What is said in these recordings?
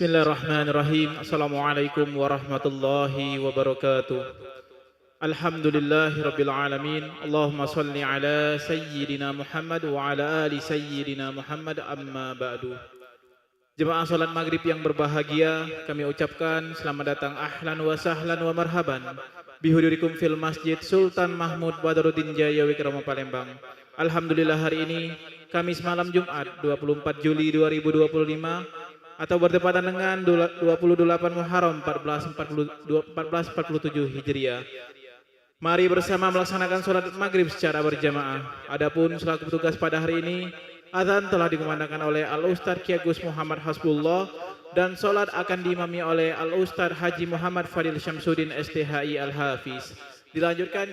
Bismillahirrahmanirrahim. Assalamualaikum warahmatullahi wabarakatuh. Alhamdulillahirabbil alamin. Allahumma shalli ala sayyidina Muhammad wa ala ali sayyidina Muhammad, amma ba'du. Jemaah salat maghrib yang berbahagia, kami ucapkan selamat datang ahlan wa sahlan wa marhaban bihudurikum fil Masjid Sultan Mahmud Badruddin Jaya Wikrama Palembang. Alhamdulillah, hari ini Kamis malam Jumat 24 Juli 2025 atau bertepatan dengan 28 Muharram 1447 Hijriah. Mari bersama melaksanakan sholat maghrib secara berjamaah. Adapun selaku petugas pada hari ini, azan telah dikumandangkan oleh Al-Ustadz Ki Agus Muhammad Hasbullah dan sholat akan diimami oleh Al-Ustadz Haji Muhammad Fadil Syamsuddin STHI Al-Hafiz. Dilanjutkan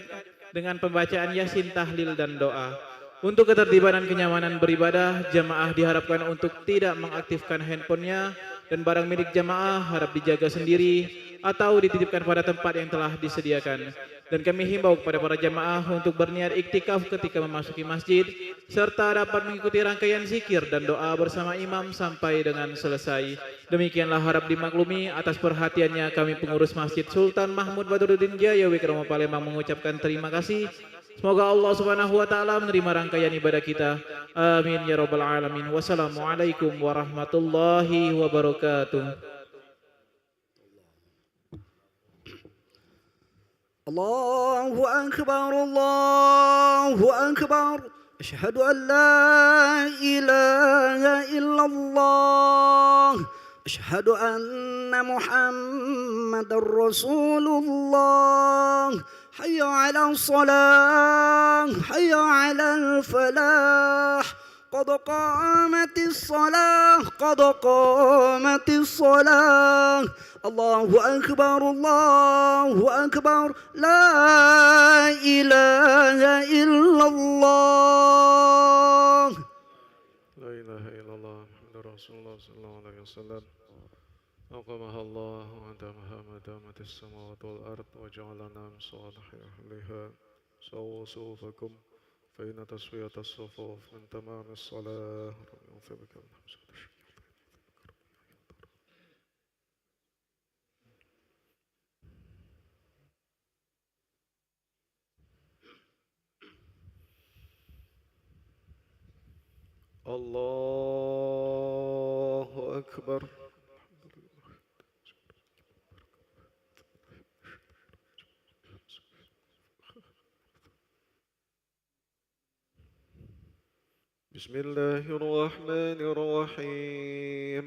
dengan pembacaan Yasin, tahlil dan doa. Untuk ketertiban dan kenyamanan beribadah, jamaah diharapkan untuk tidak mengaktifkan handphonenya dan barang milik jamaah harap dijaga sendiri atau dititipkan pada tempat yang telah disediakan. Dan kami himbau kepada para jamaah untuk berniat iktikaf ketika memasuki masjid serta dapat mengikuti rangkaian zikir dan doa bersama imam sampai dengan selesai. Demikianlah harap dimaklumi. Atas perhatiannya kami pengurus Masjid Sultan Mahmud Badruddin Jaya Wikrama Palembang mengucapkan terima kasih. Semoga Allah Subhanahu wa taala menerima rangkaian ibadah kita. Amin ya rabbal alamin. Wassalamualaikum warahmatullahi wabarakatuh. Allahu akbar, Allahu akbar. Asyhadu an la ilaha illallah. Asyhadu anna Muhammadar Rasulullah. Hayya 'alas salah, hayya 'alal falah. قد قامت الصلاة قد قامت الصلاة الله أكبر الله أكبر لا إله إلا الله لا إله إلا الله محمد رسول الله صلى الله عليه وسلم أقامها الله وأدامها ما دامت السماوات والأرض وجعلنا من صالح أهلها سووا صفوفكم فإن تسوية الصفوف من تمام الصلاة الله أكبر. بسم الله الرحمن الرحيم.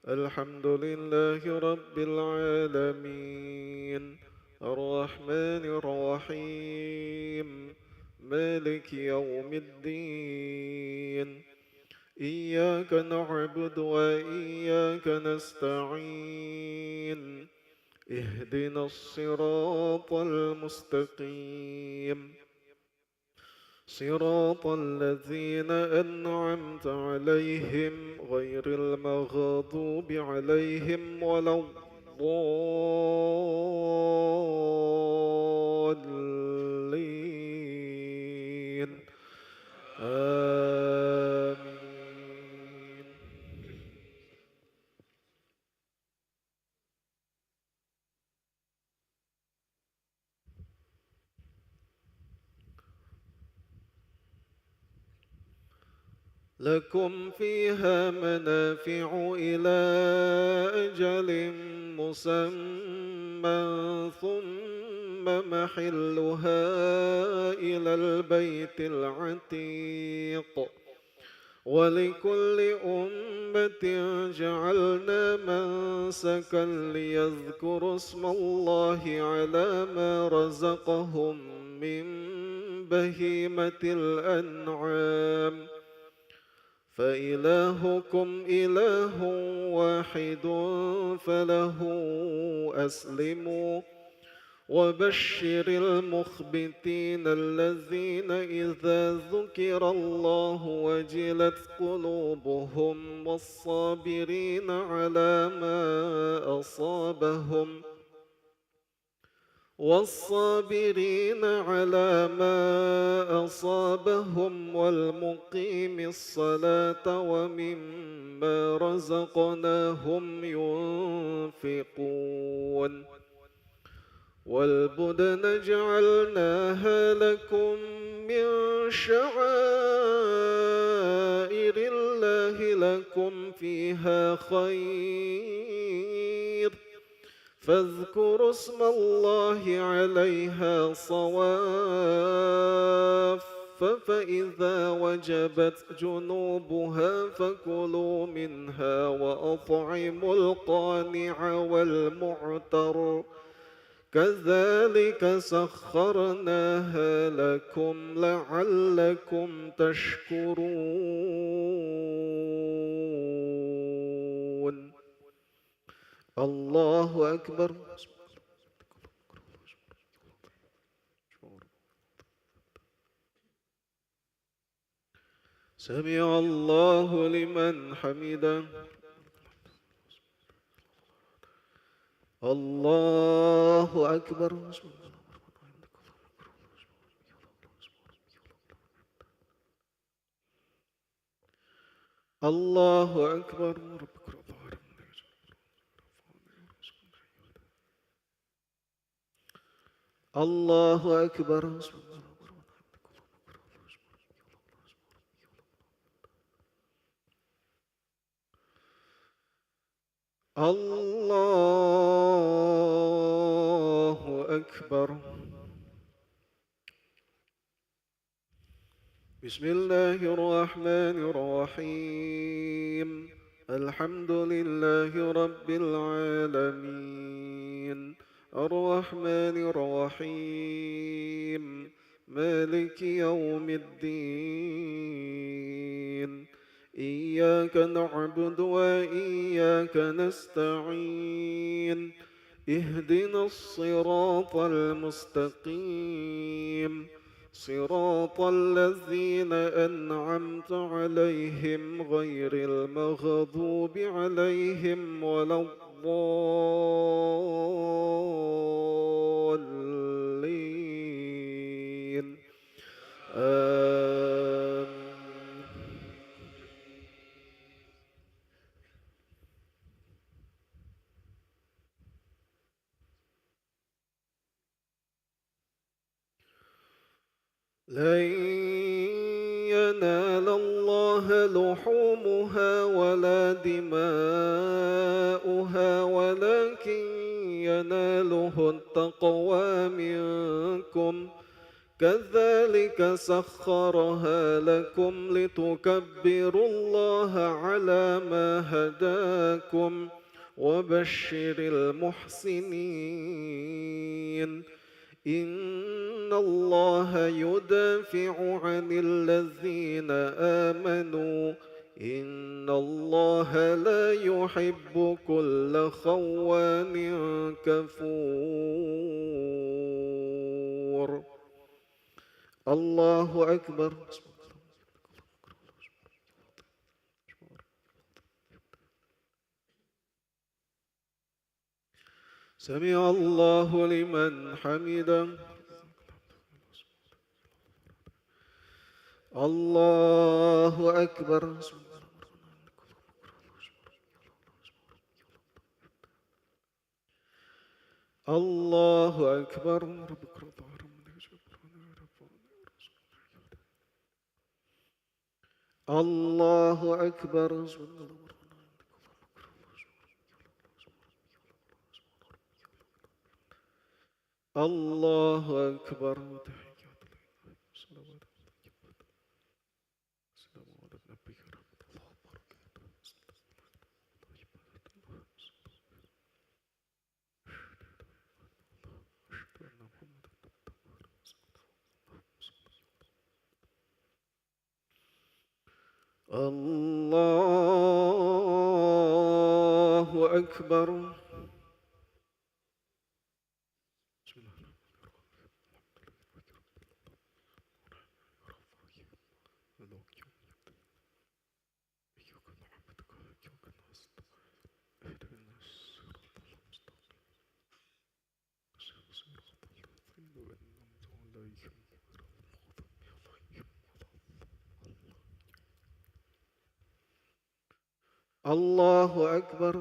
الحمد لله رب العالمين الرحمن الرحيم مالك يوم الدين إياك نعبد وإياك نستعين اهدنا الصراط المستقيم صراط الذين أنعمت عليهم غير المغضوب عليهم ولا الضالين آمين. لكم فيها منافع إلى أجل مسمى ثم محلها إلى البيت العتيق ولكل أمة جعلنا منسكا ليذكروا اسم الله على ما رزقهم من بهيمة الأنعام فإلهكم إله واحد فله أسلموا وبشر المخبتين الذين إذا ذكر الله وجلت قلوبهم والصابرين على ما أصابهم والصابرين على ما أصابهم والمقيم الصلاة ومما رزقناهم ينفقون والبدن جعلناها لكم من شعائر الله لكم فيها خير فاذكروا اسم الله عليها صواف فإذا وجبت جنوبها فكلوا منها وأطعموا القانع والمعتر كذلك سخرناها لكم لعلكم تشكرون الله أكبر سمع الله لمن حمده الله أكبر الله أكبر الله أكبر الله أكبر بسم الله الرحمن الرحيم الحمد لله رب العالمين الرحمن الرحيم مالك يوم الدين إياك نعبد وإياك نستعين اهدنا الصراط المستقيم صراط الذين أنعمت عليهم غير المغضوب عليهم ولا الضالين آمين لن ينال الله لحومها ولا دماؤها ولكن يناله التقوى منكم كذلك سخرها لكم لتكبروا الله على ما هداكم وبشر المحسنين إن الله يدافع عن الذين آمنوا إن الله لا يحب كل خوان كفور الله أكبر سمع الله لمن حمده الله أكبر الله أكبر الله أكبر الله أكبر الله أكبر الله أكبر.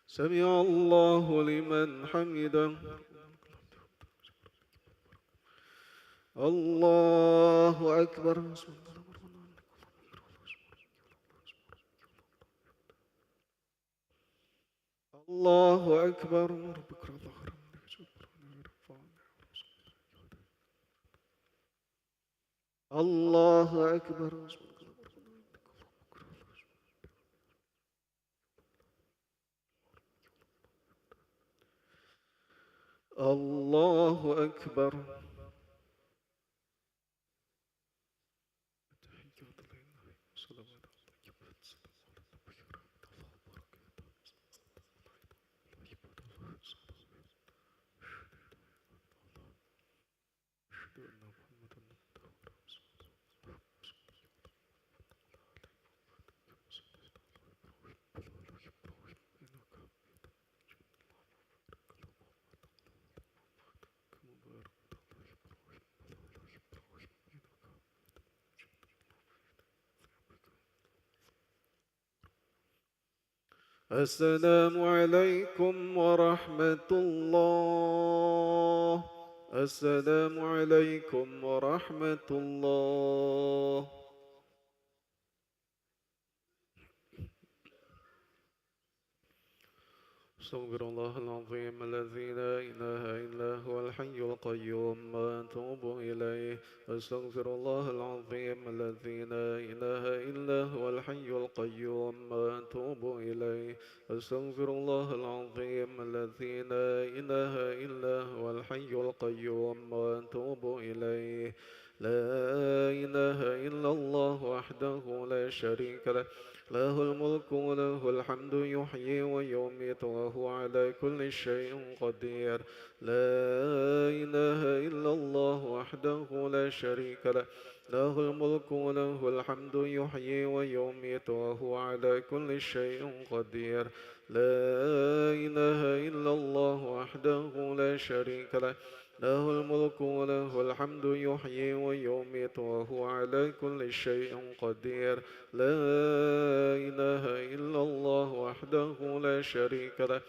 سمع الله لمن حمده. الله أكبر. الله أكبر. الله أكبر. الله أكبر. السلام عليكم ورحمة الله. السلام عليكم ورحمة الله. استغفر الله العظيم الذي لا إله إلا هو الحي القيوم وأتوب إليه. استغفر الله العظيم الذي لا إله إلا هو الحي القيوم وأتوب إليه. استغفر الله العظيم الذي لا إله إلا هو الحي القيوم وأتوب إليه. لا إله إلا الله وحده لا شريك له، له الملك وله الحمد يحيي ويميت وهو على كل شيء قدير. لا إله إلا الله وحده لا شريك له، له الملك وله الحمد يحيي ويميت وهو على كل شيء قدير. لا إله إلا الله وحده لا شريك له، له الملك وله الحمد يحيي ويميت وهو على كل شيء قدير. لا إله إلا الله وحده لا شريك له،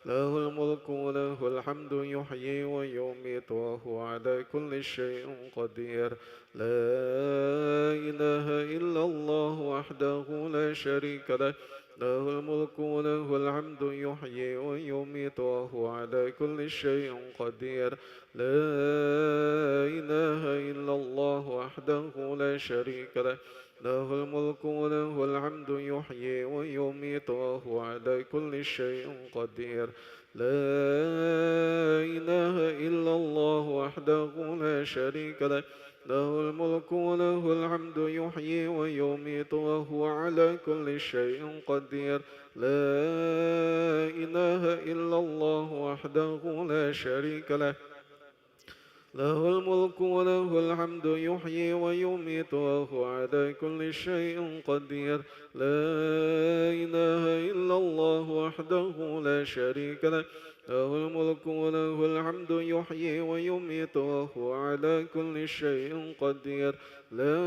له الملك وله الحمد يحيي ويميت وهو على كل شيء قدير. لا إله إلا الله وحده لا شريك له، له الملك وله الحمد يحيي ويميت وهو على كل شيء قدير. لا إله إلا الله وحده لا شريك له، له الملك وله الحمد يحيي ويميت وهو على كل شيء قدير. لا إله إلا الله وحده لا شريك له، له الملك وله الحمد يحيي ويميت وهو على كل شيء قدير. لا إله إلا الله وحده لا شريك له، له الملك وله الحمد يحيي ويميت وهو على كل شيء قدير. لا إله إلا الله وحده لا شريك له، له الملك وله الحمد يحيي ويميت وهو على كل شيء قدير. لا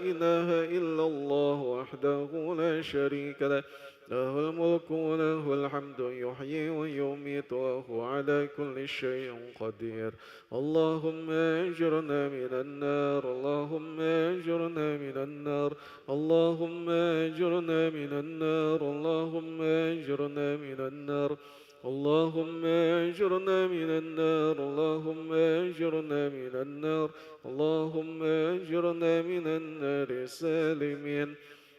إله إلا الله وحده لا شريك له، له الملك وله الحمد يحيي ويميت وهو على كل شيء قدير. اللهم أجرنا من النار، اللهم أجرنا من النار، اللهم أجرنا من النار، اللهم أجرنا من النار، اللهم أجرنا من النار، اللهم أجرنا من النار، اللهم أجرنا من النار سالمين.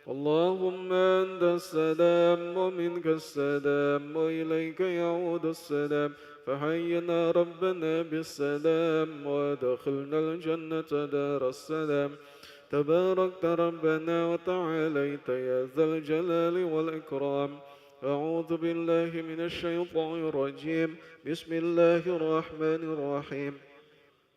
اللهم أنت السلام ومنك السلام وإليك يعود السلام، فحينا ربنا بالسلام وادخلنا الجنة دار السلام. تباركت ربنا وتعاليت يا ذا الجلال والإكرام. أعوذ بالله من الشيطان الرجيم. بسم الله الرحمن الرحيم.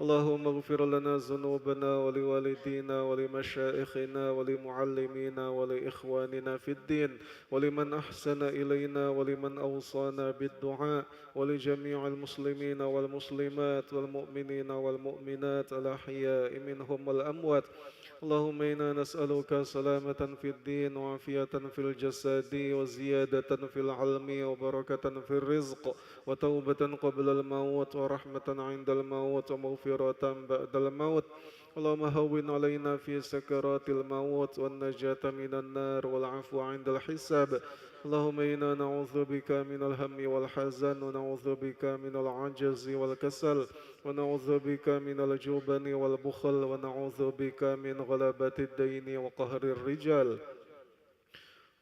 اللهم اغفر لنا ذنوبنا ولوالدينا ولمشائخنا ولمعلمينا ولإخواننا في الدين ولمن أحسن إلينا ولمن أوصانا بالدعاء ولجميع المسلمين والمسلمات والمؤمنين والمؤمنات الأحياء منهم والأموات. اللهم إنا نسألك سلامة في الدين وعافية في الجسد وزيادة في العلم وبركة في الرزق وتوبة قبل الموت ورحمة عند الموت ومغفرة بعد الموت. اللهم هون علينا في سكرات الموت والنجاة من النار والعفو عند الحساب. اللهم إنا نعوذ بك من الهم والحزن ونعوذ بك من العجز والكسل ونعوذ بك من الجبن والبخل ونعوذ بك من غلبة الدين وقهر الرجال.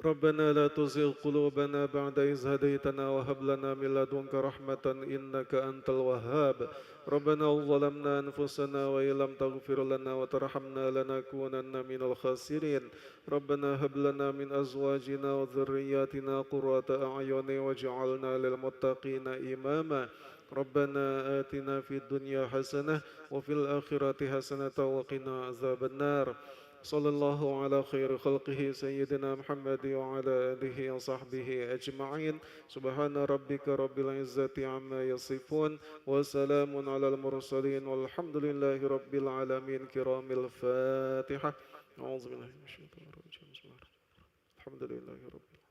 ربنا لا تزغ قلوبنا بعد إذ هديتنا وهب لنا من لدنك رحمة إنك أنت الوهاب. ربنا ظلمنا أنفسنا وإن لم تغفر لنا وترحمنا لنكونن من الخاسرين. ربنا هب لنا من أزواجنا وذرياتنا قرة أعين واجعلنا للمتقين إماما. ربنا آتنا في الدنيا حسنة وفي الآخرة حسنة وقنا عذاب النار. صلى الله على خير خلقه سيدنا محمد وعلى آله وصحبه أجمعين. سبحان ربك رب العزة عما يصفون وسلام على المرسلين والحمد لله رب العالمين. كرام الفاتحة. أعوذ بالله من الشيطان الرجيم. بسم الله الرحمن الرحيم. الحمد لله رب العالمين.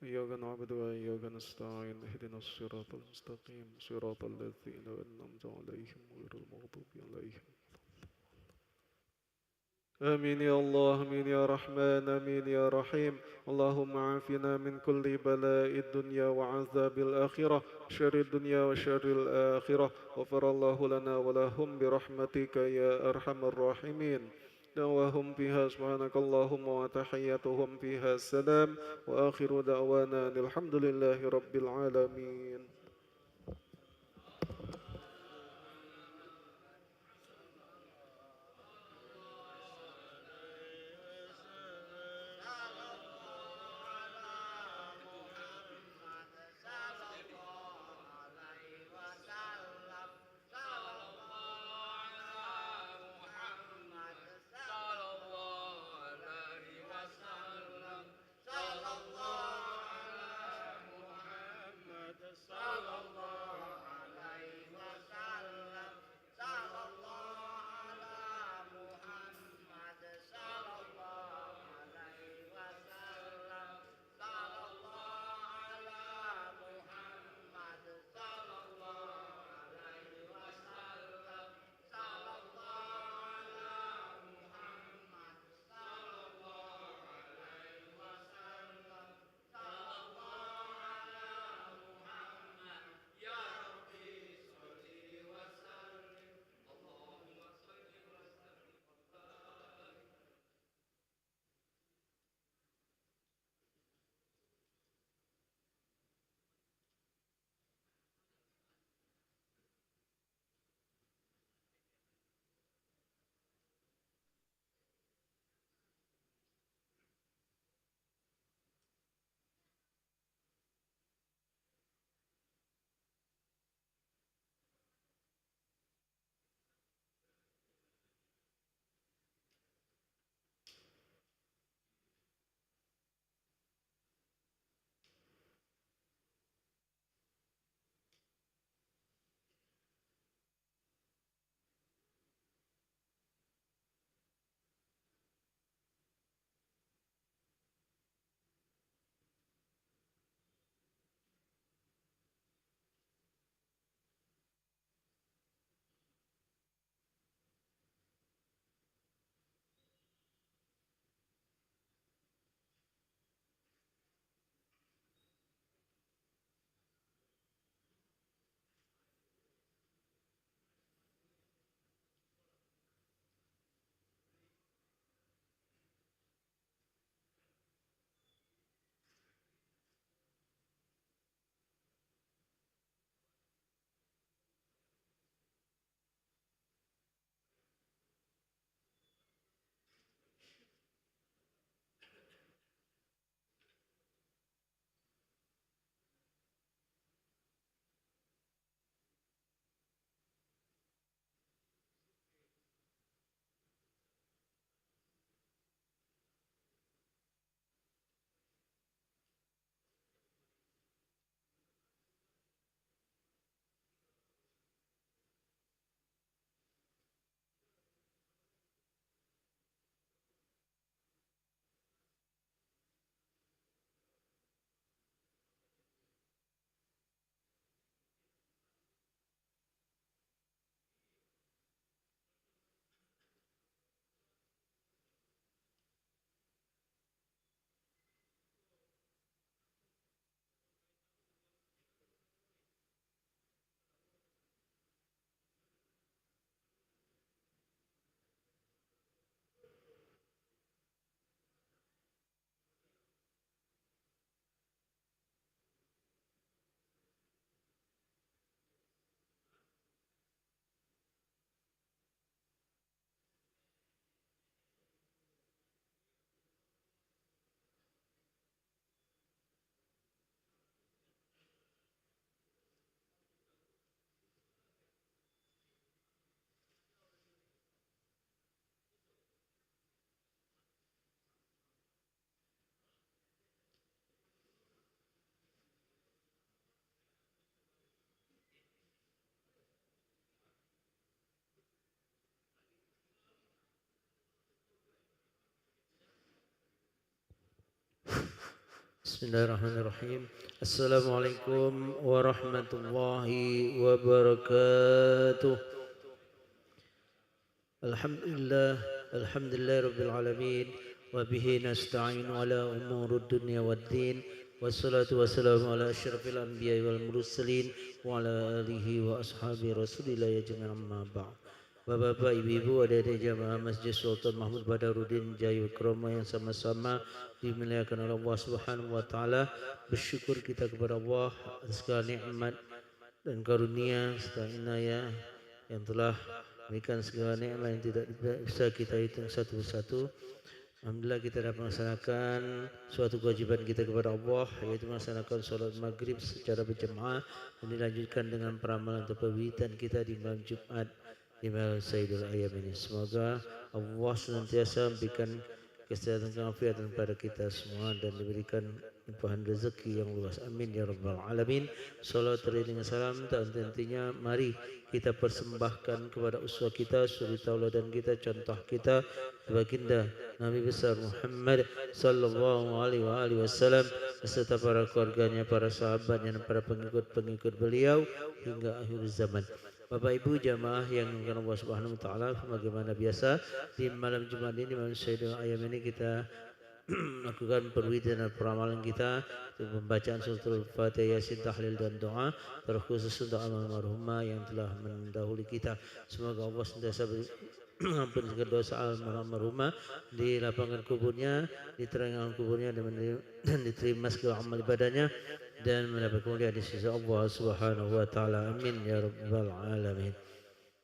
إياك نعبد وإياك نستعين اهدنا الصراط المستقيم صراط الذين أنعمت عليهم غير المغضوب عليهم. آمين يا الله آمين يا رحمن آمين يا رحيم. اللهم عافنا من كل بلاء الدنيا وعذاب الآخرة شر الدنيا وشر الآخرة. غفر الله لنا ولهم برحمتك يا أرحم الراحمين. دعواهم فيها سبحانك اللهم وتحياتهم فيها السلام وآخر دعوانا الحمد لله رب العالمين. صلى Bismillahirrahmanirrahim. Assalamualaikum warahmatullahi wabarakatuh. Alhamdulillah rabbil alamin wa bihi nasta'inu ala umurud dunya waddin wassalatu wassalamu ala asyrafil anbiya'i wal mursalin wa ala alihi wa ashabi rasulillah ya jami'an amma ba'd. Bapak-bapak, ibu-ibu, adik-adik jamaah Masjid Sultan Mahmud Badaruddin Jaya Krama yang sama-sama dimuliakan oleh Allah Subhanahu wa taala, bersyukur kita kepada Allah atas segala nikmat dan karunia serta inayah yang telah memberikan segala nikmat yang tidak bisa kita hitung satu persatu. Alhamdulillah kita dapat melaksanakan suatu kewajiban kita kepada Allah, yaitu melaksanakan sholat maghrib secara berjamaah dan dilanjutkan dengan peramalan atau perwitan kita di malam Jumat di malam Sayyidul Ayyam ini. Semoga Allah senantiasa memberikan kesehatan dan keafiatan kepada kita semua dan diberikan limpahan rezeki yang luas. Amin ya rabbal alamin. Salawat dengan salam tak henti-hentinya mari kita persembahkan kepada uswah kita, suri tauladan kita, contoh kita, baginda Nabi besar Muhammad sallallahu alaihi wasallam beserta para keluarganya, para sahabatnya dan para pengikut-pengikut beliau hingga akhir zaman. Bapak Ibu jamaah yang dimuliakan Allah Subhanahu wa taala, sebagaimana biasa di malam Jumat ini, malam Sayyidul Ayyam ini kita lakukan perwitan dan peramalan kita, pembacaan suratul Fatihah, Yasin, tahlil dan doa terkhusus untuk almarhumah yang telah mendahului kita. Semoga Allah senantiasa mengampuni segala dosa almarhumah, di lapangan kuburnya, di terang kuburnya dan diterima segala amal ibadahnya dan mendapat kemuliaan di sisi Allah Subhanahu wa taala. Amin ya rabbal alamin.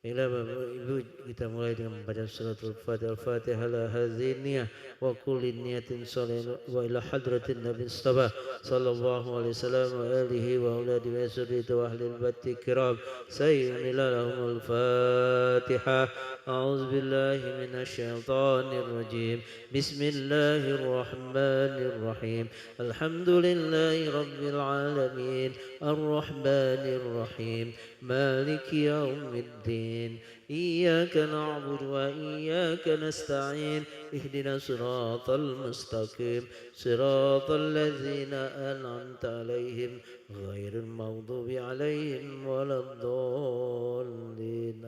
Baiklah Bapak Ibu, kita mulai dengan membacaan suratul Fatihah. Al-Fatihah ala hadhihi niyyah wa kulli niyatin salih wa ila hadratin Nabi Mustafa sallallahu alaihi wasallam wa alihi wa auladi wa sirriyati wa ahli al-bait kiram sayyidina lahumul Fatihah. A'udzu billahi minasy syaithanir rajim. Bismillahirrahmanir rahim. Alhamdulillahi rabbil alamin. Arrahmanir rahim. Maliki yaumiddin. Iyyaka na'budu wa iyyaka nasta'in. Ihdinas siratal mustaqim. Siratal ladzina an'amta 'alaihim ghairil maghdubi 'alaihim waladdallin.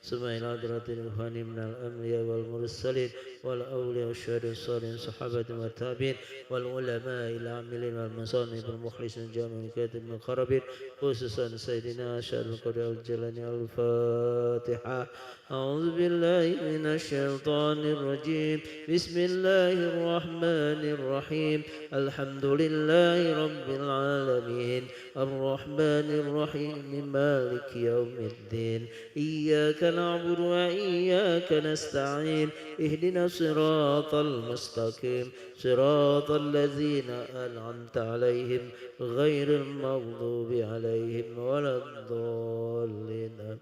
سمعنا حضرة الإخوان من الأنبياء والمرسلين والأولياء والشهداء والصالحين الصحابة والتابعين والعلماء العاملين والمصانف المخلصين الجامعين الكاتب المقربين خصوصا سيدنا أشهد القدر الجلاني. الفاتحة. أعوذ بالله من الشيطان الرجيم. بسم الله الرحمن الرحيم. الحمد لله رب العالمين. الرحمن الرحيم. مالك يوم الدين. إياك نعبد وإياك نستعين. اهدنا الصراط المستقيم. صراط الذين أنعمت عليهم غير المغضوب عليهم ولا الضالين.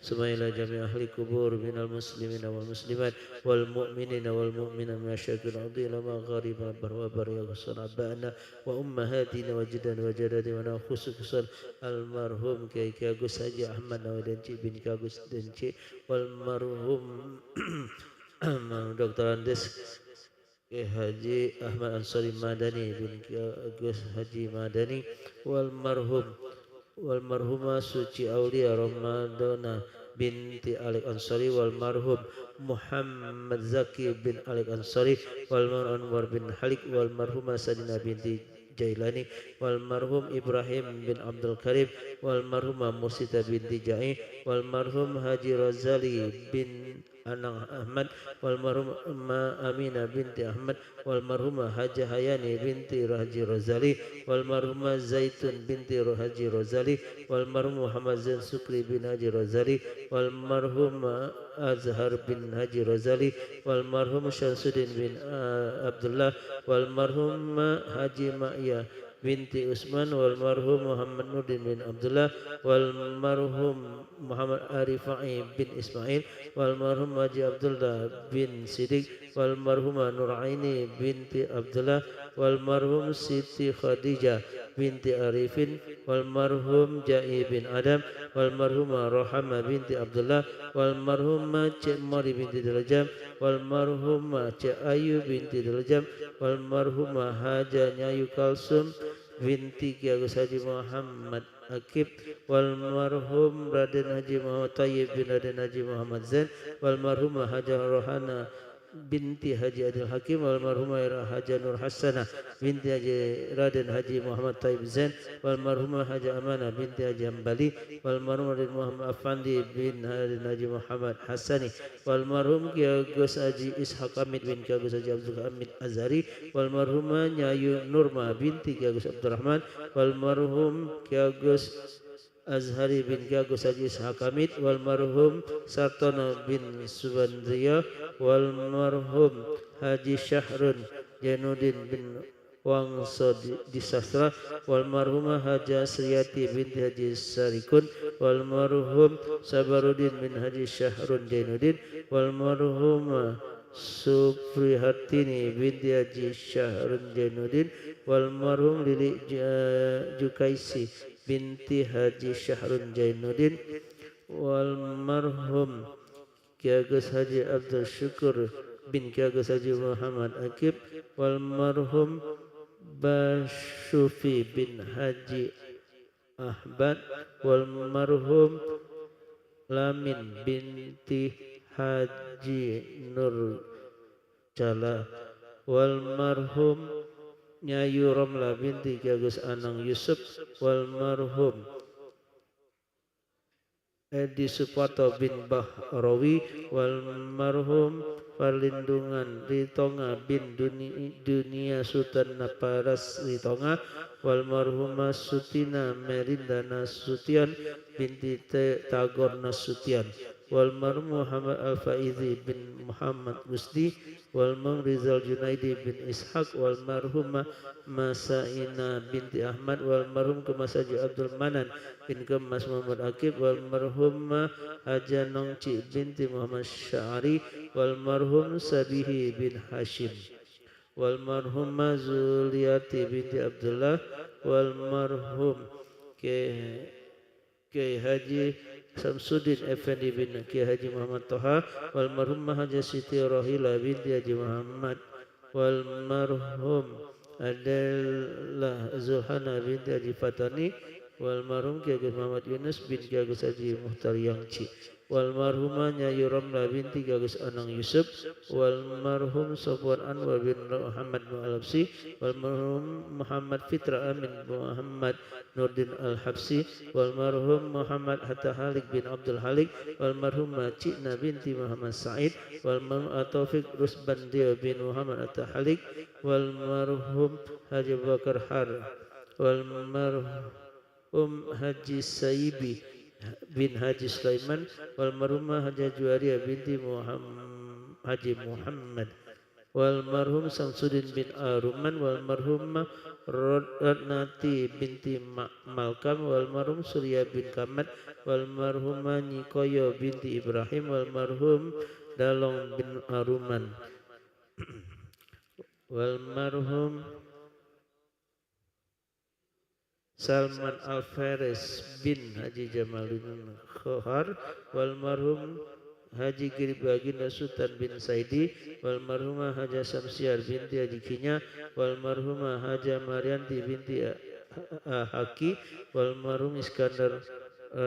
سمعنا جميع أهل القبور من المسلمين والمسلمات والمؤمنين والمؤمنات من الشرق الأرض إلى مغارب البر وبر يغسل أبائنا وأمهاتنا وجدنا وجداتنا خصوصا المرحوم Kiai Agus Haji Ahmad Nawadenci bin Agus Denci والمرحوم Dr. Andes Kiai Haji Ahmad Ansari Madani bin Agus Haji Madani والمرحومة Suci Aulia Ramadana binti Alik Ansari والمرحوم Muhammad Zaki bin Alik Ansari والمرحوم Anwar bin Halik والمرحومة Sadina binti Jailani والمرحوم Ibrahim bin Abdul Karim والمرحومة Mursita binti Jai والمرحوم Haji Razali bin Anang Ahmad والمرحومة Aminah binti Ahmad والمرحومة Haji Hayani binti Haji Razali والمرحومة Zaitun binti Haji Razali والمرحوم Muhammad Zain Sukri bin Haji Razali والمرحوم Azhar bin Haji Razali والمرحوم Syamsuddin bin Abdullah والمرحوم Haji Ma'iyah binti Usman والمرحوم Muhammad Nurdin bin Abdullah والمرحوم Muhammad Arifai bin Ismail والمرحوم Haji Abdullah bin Sidik والمرحومة Nuraini binti Abdullah والمرحوم Siti Khadijah binti Arifin wal marhum Ja'i bin Adam wal marhumah Rohama binti Abdullah wal marhumah Cik Mari binti Dilajam wal marhumah Cik Ayu binti Dilajam wal marhumah Haja Nyayu Kalsum binti Ki Agus Haji Muhammad Akib wal marhum Raden Haji Muhammad Tayyib bin Raden Haji Muhammad Zain wal marhumah Haja Rohana binti Haji Adil Hakim wal marhumah Haja Nur Hasanah binti Haji Raden Haji Muhammad Taib Zain wal marhumah Haja Amanah binti Haji Ambali wal marhum Raden Muhammad Afandi bin Raden Haji Muhammad Hasani wal marhum Ki Agus Haji Ishaq Hamid bin Ki Agus Haji Abdul Hamid Azhari wal marhumah Nyayu Nurma binti Ki Agus Abdurrahman wal marhum Ki Agus Azhari bin Ki Agus Haji Ishaq Hamid wal marhum Sartono bin Subandria wal marhum Haji Syahrun Jainuddin bin Wangso Disastra wal marhumah Haja Sriyati binti Haji Sarikun wal marhum Sabaruddin bin Haji Syahrun Jainuddin wal marhumah Suprihatini binti Haji Syahrun Jainuddin wal marhum Lili Jukaisi binti Haji Syahrun Jainuddin wal marhum Ki Agus Haji Abdul Syukur bin Ki Agus Haji Muhammad Akib wal marhum Basyufi bin Haji Ahmad wal marhum Lamin binti Haji Nur Jala wal marhum Nyayu Romla binti Ki Agus Anang Yusuf wal marhum Edi Supato bin Bahrawi wal marhum Perlindungan Ritonga bin Dunia Sultan Naparas Ritonga wal marhumah Sutina Merinda Nasution binti Tagor Nasution wal marhum Muhammad Al-Faizi bin Muhammad Musdi wal marhum Rizal Junaidi bin Ishaq wal marhumah Masaina binti Ahmad wal marhum Kemas Haji Abdul Manan bin Kemas Muhammad Akib wal marhumah Haja Nongci binti Muhammad Syari wal marhum Sabihi bin Hashim wal marhumah Zuliyati binti Abdullah wal marhum Kiai Haji Samsudin Effendi bin Kiai Haji Muhammad Toha wal marhumah Haji Siti Rohila binti Haji Muhammad wal marhum adalah Zulhana binti Haji Fatani wal marhum Ki Agus Muhammad Yunus bin Ki Agus Haji Muhtar Yangci wal marhumah Nyayu Romla binti Ki Agus Anang Yusuf wal marhum Sofwan Anwar bin Muhammad Al-Habsi wal marhum Muhammad Fitra Amin Muhammad Nurdin Al-Habsi wal marhum Muhammad Hatta Halik bin Abdul Halik wal marhumah Cina binti Muhammad Said wal marhum Taufik Rusbandio bin Muhammad Hatta Halik wal marhum Haji Bakar Har wal marhum Haji Saibi bin Haji Sulaiman wal marhumah Haji Juwaria binti Haji Muhammad wal marhum Samsudin bin Aruman wal marhumah Ratnati binti Malkam wal marhum Surya bin Kamat wal marhumah Nyikoyo binti Ibrahim wal marhum Dalong bin Aruman wal marhum Salman Al-Faris bin Haji Jamaluddin Khohar wal marhum Haji Giribaginda Sultan bin Saidi wal marhumah Haja Samsiar binti Haji Kinya wal marhumah Haja Marianti binti Haki wal marhum Iskandar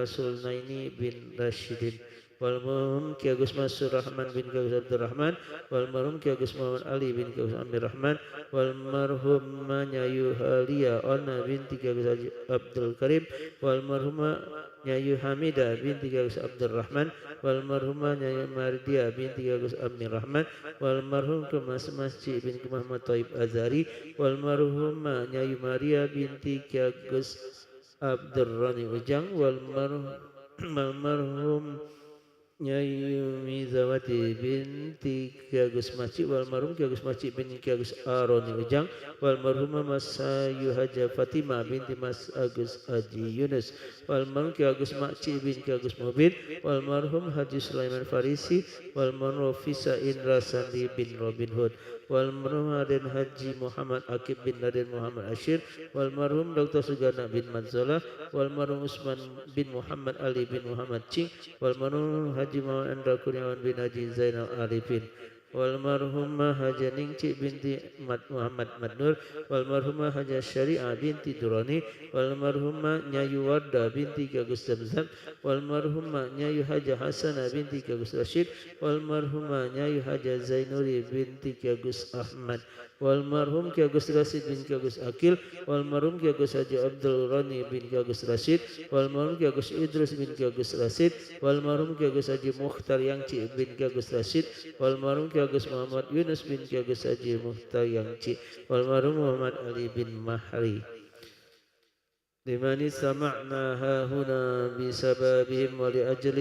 Sulnaini bin Rashidin wal marhum Ki Agus Masur Rahman bin Ki Agus Abdurrahman wal marhum Ki Agus Muhammad Ali bin Ki Agus Amir Rahman wal marhum Nyayu Halia Ona binti Ki Agus Haji Abdul Karim wal marhumah Nyayu Hamida binti Ki Agus Abdurrahman wal marhumah Nyayu Mardia binti Ki Agus Amir Rahman wal marhum Kemas Masjid bin Muhammad Taib Azhari wal marhumah Nyayu Maria binti Ki Agus Abdurrani Ujang wal marhum Nyayu Mizawati binti Ki Agus Masjid wal marhum Ki Agus Masjid binti Ki Agus Aroni Ujang wal marhumah Masayu Haja Fatimah binti Mas Agus Haji Yunus wal marhum Ki Agus Masjid binti Ki Agus Mubin wal marhum Haji Sulaiman Farisi wal marhum Rofisa Indra Sandi bin Robin Hood والمرحوم Raden Haji Muhammad Akib bin Raden Muhammad Ashir, walmarhum Dr. Sugana bin Madzola, walmarhum Usman bin Muhammad Ali bin Muhammad Cing, walmarhum Haji Muhammad Andra Kurniawan bin Haji Zainal Arifin, walmarhumah Haja Ningci binti Muhammad Madnur, walmarhumah Haja Syariah binti Durani, walmarhumah Nyayu Warda binti Agus Zamzam, walmarhumah Nyayu Haja Hasanah binti Agus Rashid, walmarhumah Nyayu Haja Zainuri binti Agus Ahmad, walmarhum Ki Agus Rashid bin Ki Agus Akil, walmarhum Ki Agus Haji Abdul Rani bin Ki Agus Rashid, walmarhum Ki Agus Idrus bin Ki Agus Rashid, walmarhum Ki Agus Haji Mukhtar Yangci bin Ki Agus Rashid, walmarhum Ki Agus Muhammad Yunus bin Ki Agus Haji Mukhtar Yangci, walmarhum Muhammad Ali bin Mahri. لمن سمعنا ها هنا بسببهم ولأجل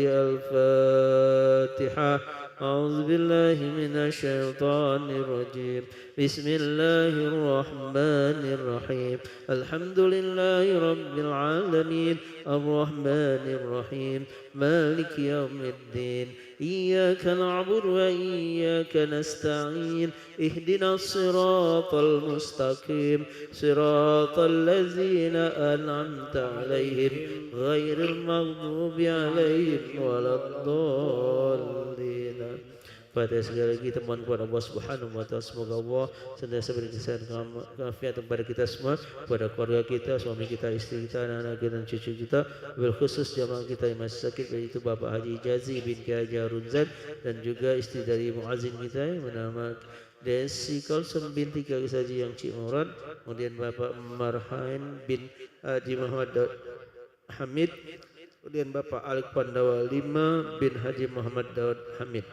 الفاتحة. أعوذ بالله من الشيطان الرجيم. بسم الله الرحمن الرحيم. الحمد لله رب العالمين الرحمن الرحيم مالك يوم الدين. إياك نعبد وإياك نستعين. اهدنا الصراط المستقيم صراط الذين أنعمت عليهم غير المغضوب عليهم ولا الضالين. Pada sekali lagi kita mohon kepada Allah Subhanahu wa taala, semoga Allah senantiasa beri kesehatan keafiatan kepada kita semua, kepada keluarga kita, suami kita, istri kita, anak-anak kita dan cucu kita, bil khusus jamaah kita yang masih sakit, yaitu Bapak Haji Jazi bin Kiai Harun Zain dan juga istri dari muazin kita yang bernama Desi Kalsum binti Kiai Haji yang Cik Murad, kemudian Bapak Marhain bin Haji Muhammad Daud Hamid, kemudian Bapak Alik Pandawa 5 bin Haji Muhammad Daud Hamid.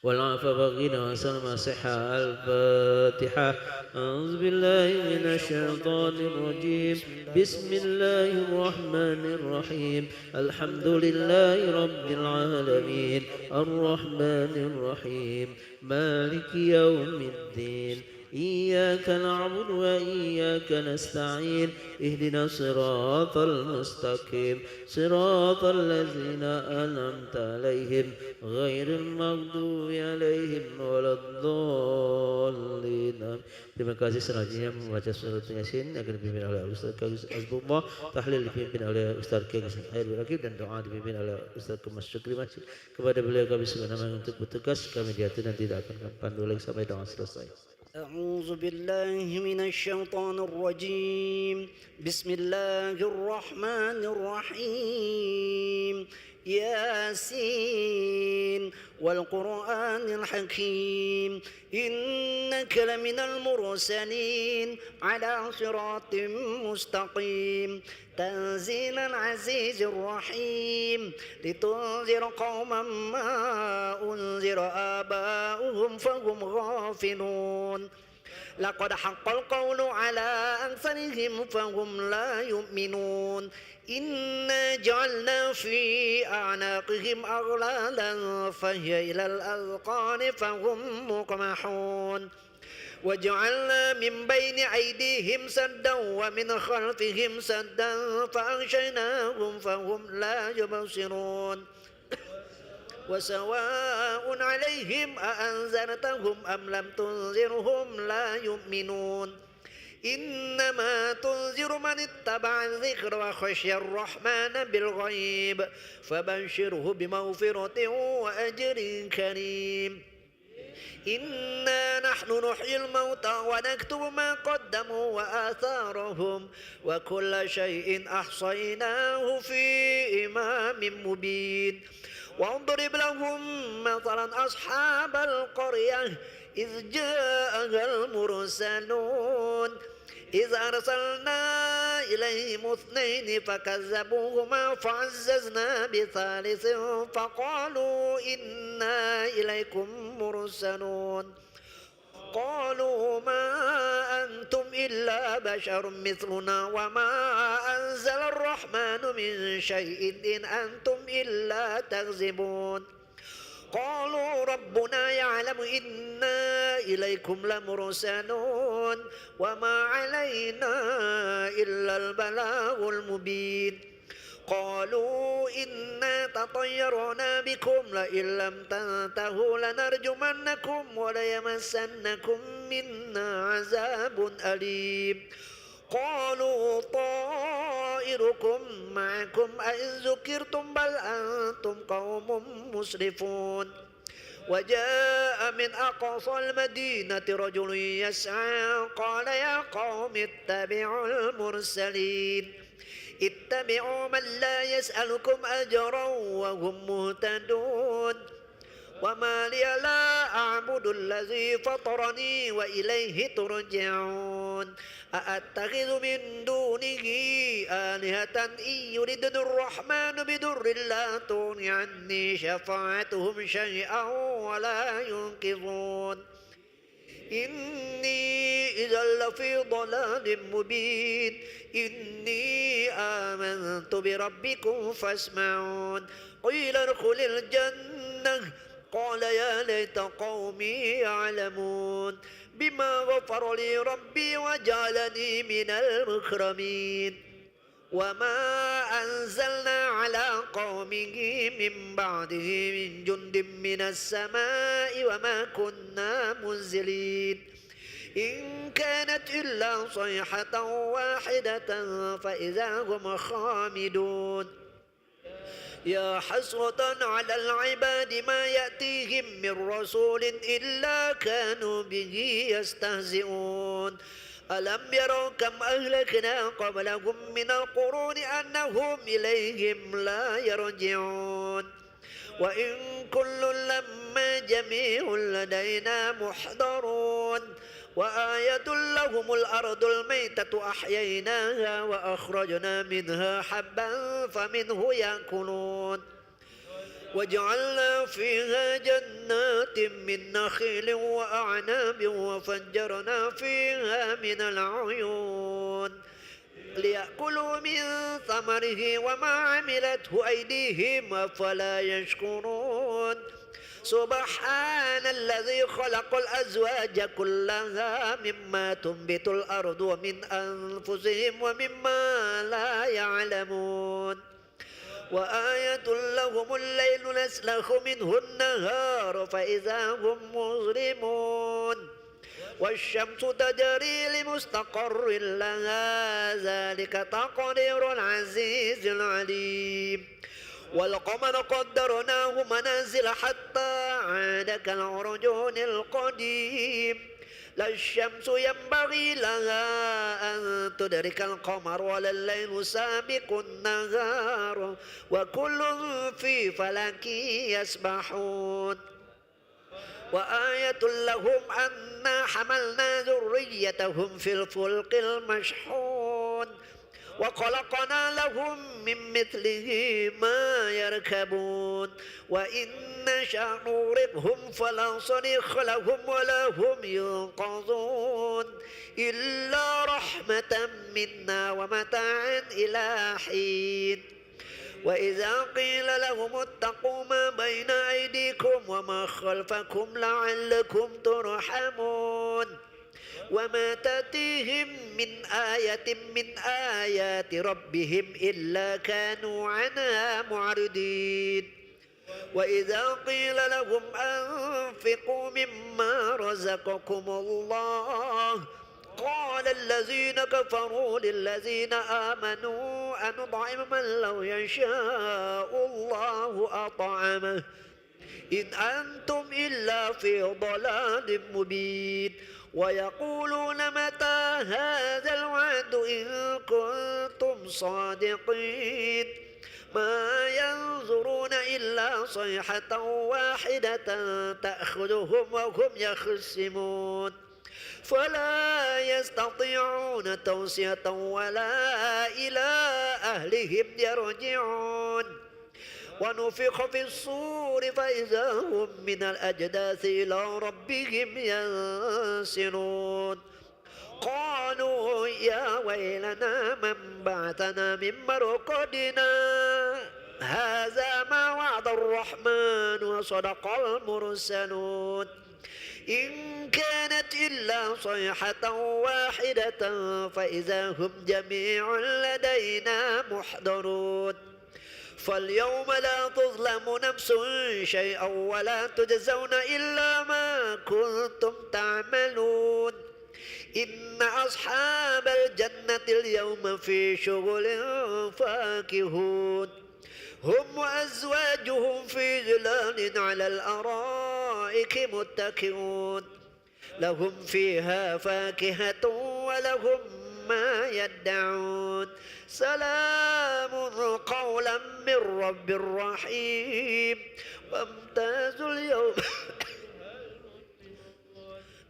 والعافى بغينا وسلم صحة. الفاتحة. أعوذ بالله من الشيطان الرجيم. بسم الله الرحمن الرحيم. الحمد لله رب العالمين الرحمن الرحيم مالك يوم الدين. إياك نعبد وإياك نستعين. اهدنا الصراط المستقيم صراط الذين أنعمت عليهم غير المغضوب عليهم ولا الضالين. Terima kasih. Selanjutnya membaca surat Yasin akan dipimpin oleh Ustaz Kagus Azbullah, tahlil dipimpin oleh Ustaz Kagus Khairul Rakib dan doa dipimpin oleh Ustaz Kemas Syukri Masjid. Kepada beliau kami sebenarnya untuk bertugas, kami diatur dan tidak akan pandu lagi sampai doa selesai. أعوذ بالله من الشيطان الرجيم. بسم الله الرحمن الرحيم. ياسين والقرآن الحكيم إنك لمن المرسلين على صراط مستقيم تنزيل العزيز الرحيم لتنذر قوما ما أنذر آباؤهم فهم غافلون لقد حق القول على أكثرهم فهم لا يؤمنون إنا جعلنا في أعناقهم أغلالا فهي إلى الأذقان فهم مقمحون وجعلنا من بين أيديهم سدا ومن خلفهم سدا فأغشيناهم فهم لا يبصرون وسواء عليهم أأنذرتهم أم لم تنذرهم لا يؤمنون إنما تنذر من اتبع الذكر وخشي الرحمن بالغيب فبشره بمغفرة وأجر كريم إنا نحن نحيي الموتى ونكتب ما قدموا وآثارهم وكل شيء أحصيناه في إمام مبين واضرب لهم مثلا أصحاب القرية إذ جاءها المرسلون إذ أرسلنا إليهم 2 فكذبوهما فعززنا بثالث فقالوا إنا إليكم مرسلون قالوا ما أنتم إلا بشر مثلنا وما أنزل الرحمن من شيء إن أنتم إلا تكذبون قالوا ربنا يعلم إنا إليكم لمرسلون وما علينا إلا البلاغ المبين قالوا إنا تطيرنا بكم لئن لم تنتهوا لنرجمنكم وليمسنكم منا عذاب أليم قالوا طائركم معكم أئن ذكرتم بل أنتم قوم مسرفون وجاء من أقصى المدينة رجل يسعى قال يا قوم اتبعوا المرسلين اتبعوا من لا يسألكم أجرا وهم مهتدون وما لي لا أعبد الذي فطرني وإليه ترجعون أأتخذ من دونه آلهة إن يردني الرحمن بضر لا تغن عني شفاعتهم شيئا ولا ينقذون إني إذا لفي ضلال مبين إني آمنت بربكم فاسمعون قيل ادخل الجنة قال يا ليت قومي يعلمون بما غفر لي ربي وجعلني من المكرمين وما أنزلنا على قومه من بعده من جند من السماء وما كنا منزلين إن كانت إلا صيحة واحدة فإذا هم خامدون يا حسرة على العباد ما يأتيهم من رسول إلا كانوا به يستهزئون ألم يروا كم أهلكنا قبلهم من القرون أنهم إليهم لا يرجعون وإن كل لما جميع لدينا محضرون وآية لهم الأرض الميتة أحييناها وأخرجنا منها حبا فمنه يأكلون وجعلنا فيها جنات من نخيل وأعناب وفجرنا فيها من العيون ليأكلوا من ثمره وما عملته أيديهم أفلا يشكرون سبحان الذي خلق الأزواج كلها مما تنبت الأرض ومن أنفسهم ومما لا يعلمون وآية لهم الليل نسلخ منه النهار فإذا هم مظلمون والشمس تجري لمستقر لها ذلك تقدير العزيز العليم والقمر قدرناه منازل حتى عاد كالعرجون القديم لا الشمس ينبغي لها أن تدرك القمر ولا الليل سابق النهار وكل في فلك يسبحون وآية لهم أنا حملنا ذريتهم في الفلك المشحون وخلقنا لهم من مثله ما يركبون وإن نشأ نغرقهم فلا صريخ لهم ولا هم ينقذون إلا رحمة منا ومتاعا إلى حين وإذا قيل لهم اتقوا ما بين أيديكم وما خلفكم لعلكم ترحمون وما تأتيهم من آية من آيات ربهم إلا كانوا عنها معرضين وإذا قيل لهم أنفقوا مما رزقكم الله قال الذين كفروا للذين آمنوا أنطعم من لو يشاء الله أطعمه إن أنتم إلا في ضلال مبين ويقولون متى هذا الوعد إن كنتم صادقين ما ينظرون إلا صيحة واحدة تأخذهم وهم يخصمون فلا يستطيعون توصية ولا إلى أهلهم يرجعون ونفخ في الصور فإذا هم من الأجداث إلى ربهم ينسلون قالوا يا ويلنا من بعثنا من مرقدنا هذا ما وعد الرحمن وصدق المرسلون إن كانت إلا صيحة واحدة فإذا هم جميع لدينا محضرون فاليوم لا تظلم نفس شيئا ولا تجزون إلا ما كنتم تعملون إن أصحاب الجنة اليوم في شغل فاكهون هم وأزواجهم في ظلال على الأرائك متكئون لهم فيها فاكهة ولهم ما يدعون سلام قولا من رب رحيم وامتازوا اليوم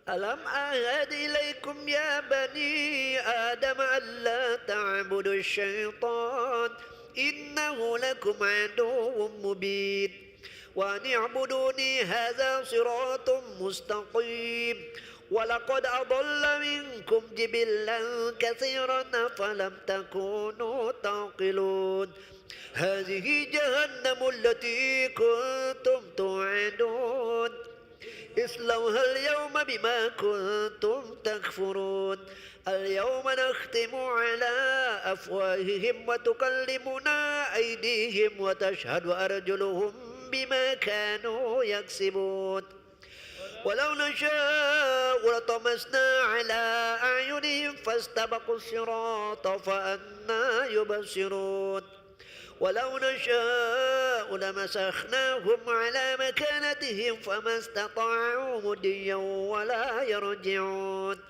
ألم أعهد إليكم يا بني آدم ألا تعبدوا الشيطان إنه لكم عدو مبين وأن اعبدوني هذا صراط مستقيم ولقد أضل منكم جبلا كثيرا فلم تكونوا تعقلون هذه جهنم التي كنتم توعدون اصلوها اليوم بما كنتم تكفرون اليوم نختم على أفواههم وتكلمنا أيديهم وتشهد أرجلهم بما كانوا يكسبون ولو نشاء لطمسنا على أعينهم فاستبقوا الصراط فأنى يبصرون ولو نشاء لمسخناهم على مكانتهم فما استطاعوا مديا ولا يرجعون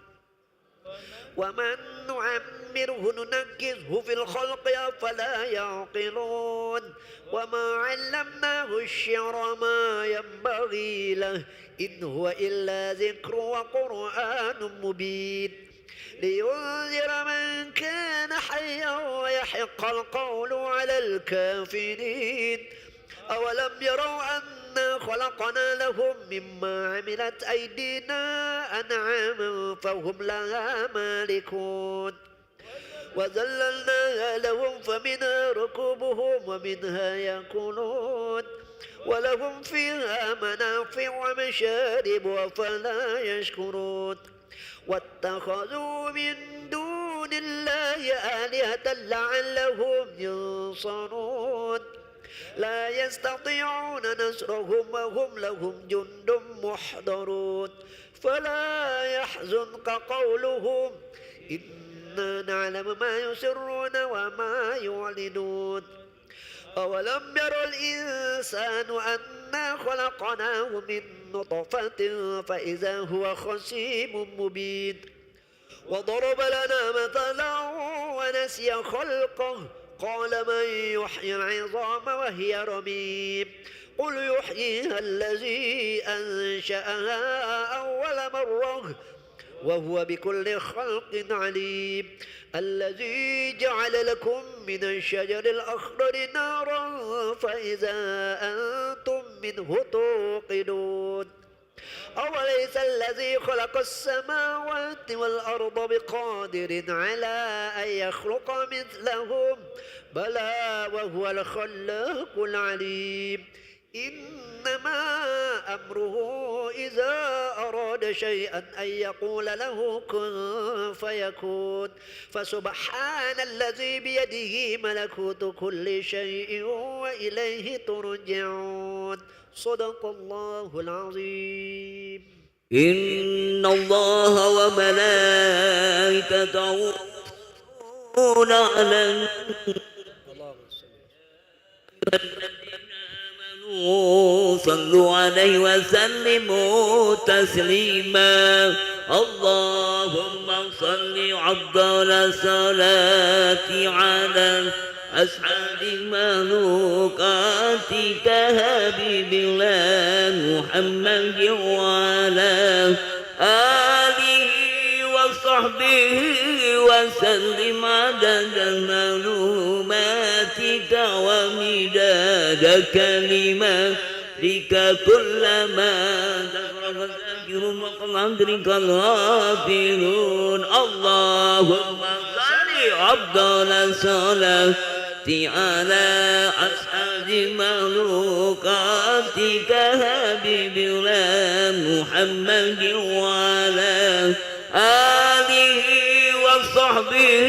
ومن نعمره ننكسه في الخلق أفلا يعقلون وما علمناه الشعر ما ينبغي له إن هو إلا ذكر وقرآن مبين لينذر من كان حيا ويحق القول على الكافرين أولم يروا أنا خلقنا لهم مما عملت أيدينا أنعاما فهم لها مالكون وذللناها لهم فمنها ركوبهم ومنها يأكلون ولهم فيها منافع ومشارب أفلا يشكرون واتخذوا من دون الله آلهة لعلهم ينصرون لا يستطيعون نصرهم وهم لهم جند محضرون فلا يحزنك قولهم إنا نعلم ما يسرون وما يعلنون أولم ير الإنسان أنا خلقناه من نطفة فإذا هو خصيم مبين وضرب لنا مثلا ونسي خلقه قال من يحيي العظام وهي رميم قل يحييها الذي أنشأها أول مرة وهو بكل خلق عليم الذي جعل لكم من الشجر الأخضر نارا فإذا أنتم منه توقدون أوليس الذي خلق السماوات والأرض بقادر على أن يخلق مثلهم بلى وهو الخلاق العليم إنما أمره إذا أراد شيئا أن يقول له كن فيكون فسبحان الذي بيده ملكوت كل شيء وإليه ترجعون صدق الله العظيم إن الله وملائكته يصلون على صلوا عليه وسلموا تسليما اللهم صل عبد صلاتي على أسعد مخلوقاتك حبيب الله محمد وعلى آله وصحبه وسلم عدد معلوماتك ومداد كلماتك كلما ذكرك الذاكر وقدرك الغافلون اللهم صل أفضل صلاتي على أسعد مخلوقاتك حبيب الله محمد وعلى آله وصحبه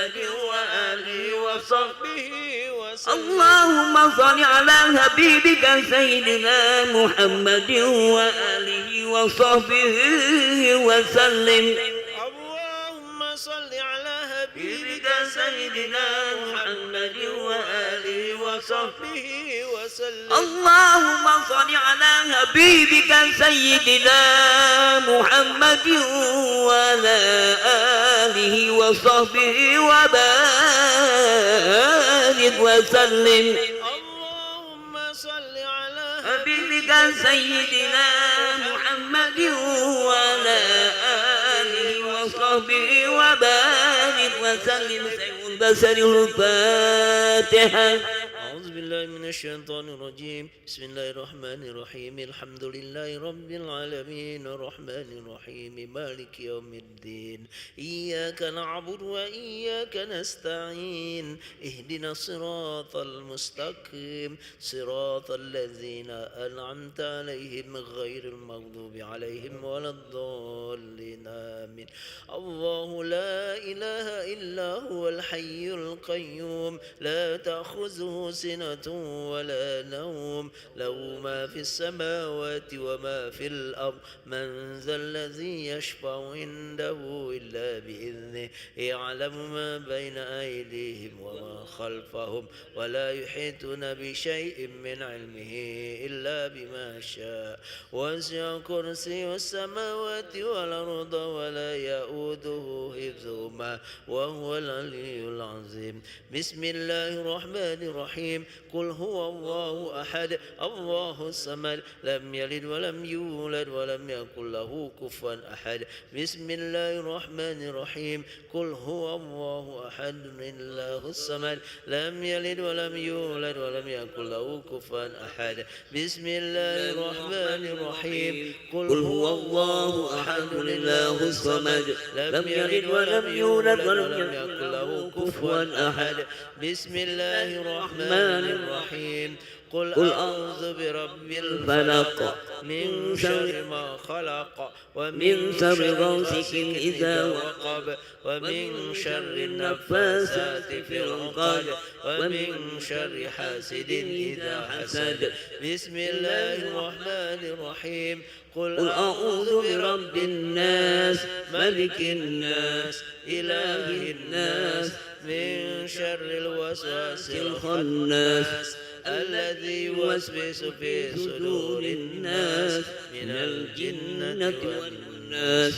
محمد وآله وصحبه وسلم. اللهم صل على حبيبك سيدنا محمد وآله وصحبه وسلم. اللهم صل على حبيبك سيدنا محمد وآله وصحبه وسلم. اللهم صل على حبيبك سيدنا محمد وعلى آله وصحبه وبارك وسلم. اللهم صل على حبيبك سيدنا محمد وعلى آله وصحبه وبارك وسلم. بسر الفاتحة. أعوذ بالله من الشيطان الرجيم. بسم الله الرحمن الرحيم. الحمد لله رب العالمين الرحمن الرحيم مالك يوم الدين. إياك نعبد وإياك نستعين. اهدنا الصراط المستقيم صراط الذين أنعمت عليهم غير المغضوب عليهم ولا الضالين آمين. الله لا إله إلا هو الحي القيوم لا تأخذه سنة ولا نوم له ما في السماوات وما في الأرض من ذا الذي يشفع عنده إلا بإذنه يعلم ما بين أيديهم وما خلفهم ولا يحيطون بشيء من علمه إلا بما شاء وسع كرسي السماوات والأرض ولا يؤوده حفظهما وهو العلي العظيم. بسم الله الرحمن الرحيم. قل هو الله أحد الله الصمد لم يلد ولم يولد ولم يكن له كفوا أحد. بسم الله الرحمن الرحيم. قل هو الله أحد الله الصمد لم يلد ولم يولد ولم يكن له كفوا أحد. بسم الله الرحمن الرحيم. قل هو الله أحد الله الصمد لم يلد ولم يولد ولم يكن له كفوا أحد. بسم الله الرحمن الرحيم. قل أعوذ برب الفلق من شر ما خلق ومن شر غاسق إذا وقب ومن شر النفاثات في العقد ومن شر حاسد إذا حسد. بسم الله الرحمن الرحيم. قل أعوذ برب الناس ملك الناس إله الناس من شر الوسواس الخناس الذي يوسوس في صدور الناس من الجنة والناس.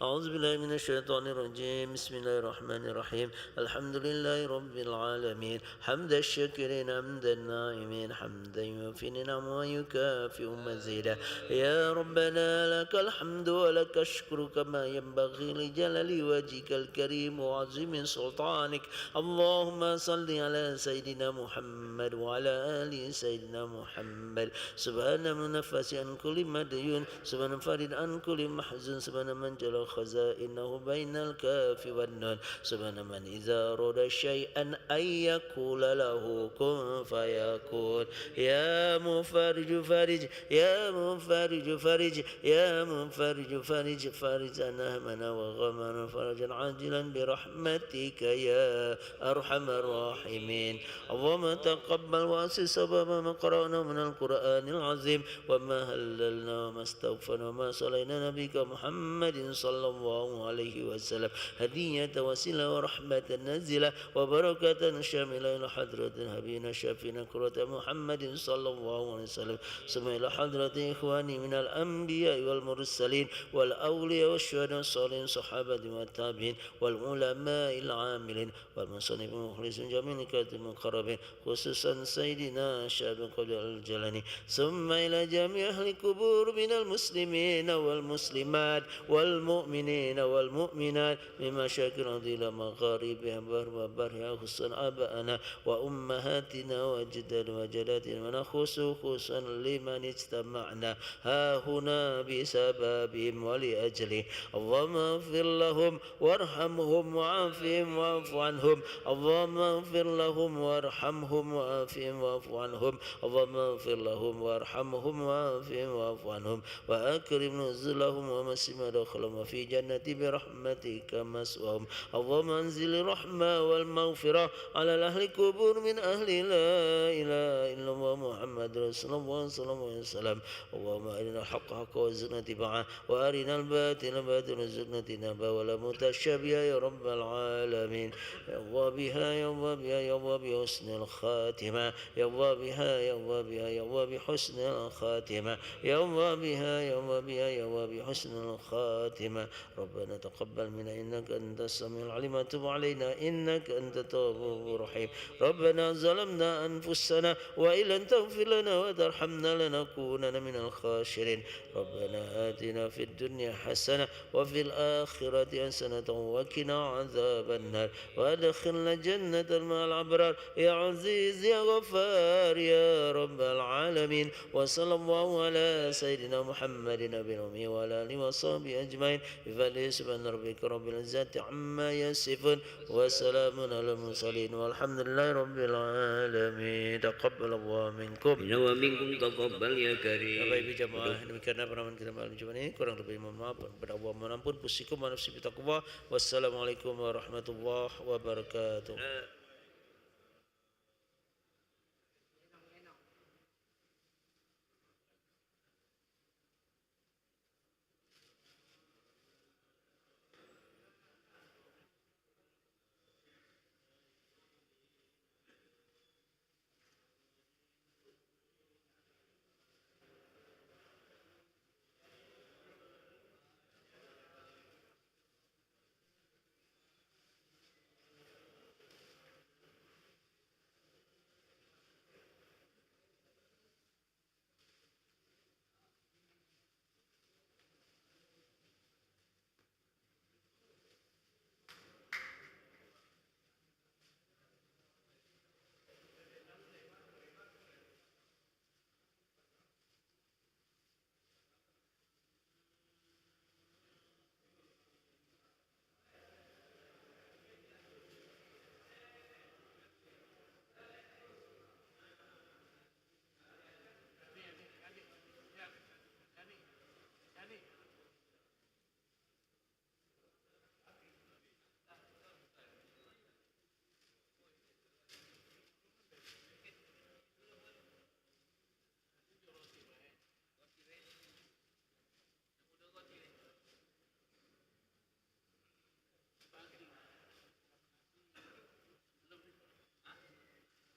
أعوذ بالله من الشيطان الرجيم. بسم الله الرحمن الرحيم. الحمد لله رب العالمين حمد الشاكرين حمد الناعمين حمدا يوفي نعمه ويكافئ مزيدا. يا ربنا لك الحمد ولك الشكر كما ينبغي لجلال وجهك الكريم وعظيم سلطانك. اللهم صل على سيدنا محمد وعلى آل سيدنا محمد. سبحان من نفس عن كل مديون سبحان فرد عن كل محزون سبحان من جل خزائنه بين الكاف والنون سبحان من إذا أراد شيئا أن يقول له كن فيكون. يا مفرج فرج يا مفرج فرج يا مفرج فرج فرج عنا همنا وغمنا فرجا عاجلا برحمتك يا أرحم الراحمين. اللهم تقبل وأسس سبب ما قرأنا من القرآن العظيم وما هللنا وما استغفرنا وما صلينا نبيك محمد صلى الله عليه وسلم هدية وسيلة ورحمة نازلة وبركة شاملة إلى حضرة هبينا شافينا كرة محمد صلى الله عليه وسلم ثم إلى حضرة إخواني من الأنبياء والمرسلين والأولياء والشهداء والصالحين صحابة والتابعين والعلماء العاملين والمصنف المخلصين جميع كاتب المقربين خصوصا سيدنا شاب قدر الجلاني ثم إلى جميع أهل القبور من المسلمين والمسلمات والمؤمنين والمؤمنات من مشاكل إلى مغاربها بر وبر يا حسن آبائنا وأمهاتنا وأجداد وجداتنا ونخص خصوصا لمن اجتمعنا ها هنا بسببهم ولأجله. اللهم اغفر لهم وارحمهم وعافهم واعف عنهم. اللهم اغفر لهم وارحمهم وعافهم واعف عنهم. اللهم اغفر لهم وارحمهم وعافهم واعف عنهم وأكرم نزلهم ومسهم دخلهم وفي جنة برحمتك مسواهم اللهم أنزل الرحمة والمغفرة على أهل القبور من أهل لا إله إلا الله محمد رسول الله صلى الله عليه وسلم اللهم أرنا الحق حقا وارزقنا اتباعه وأرنا الباطل باطلا وارزقنا اجتنابه ولا متشابه يا رب العالمين يا الله بها يا الله بها يا الله بحسن الخاتمة يا الله بها يا الله بها يا الله بحسن الخاتمة يا الله بها يا الله بها يا الله بحسن الخاتمة ربنا تقبل منا إنك أنت السميع العليم وتب علينا إنك أنت التواب الرحيم ربنا ظلمنا أنفسنا وإن لم تغفر لنا وترحمنا لنكونن من الخاسرين ربنا آتنا في الدنيا حسنة وفي الآخرة حسنة وقنا عذاب النار وأدخلنا جنة مع الأبرار يا عزيز يا غفار يا رب العالمين وصلى الله على سيدنا محمد نبي الأمي وعلى آله وصحبه أجمعين بفضل سبحان ربك رب العزة عما يصفون وسلام على المرسلين والحمد لله رب العالمين تقبل الله منكم ومنكم تقبل يا كريم. Bapak Ibu jamaah, demikianlah penampilan kita malam Jumat ini. Kurang lebih mohon maaf kepada Allah, mohon ampun. Pusikum wa nafsi bitaqwa. Wassalamualaikum warahmatullahi wabarakatuh.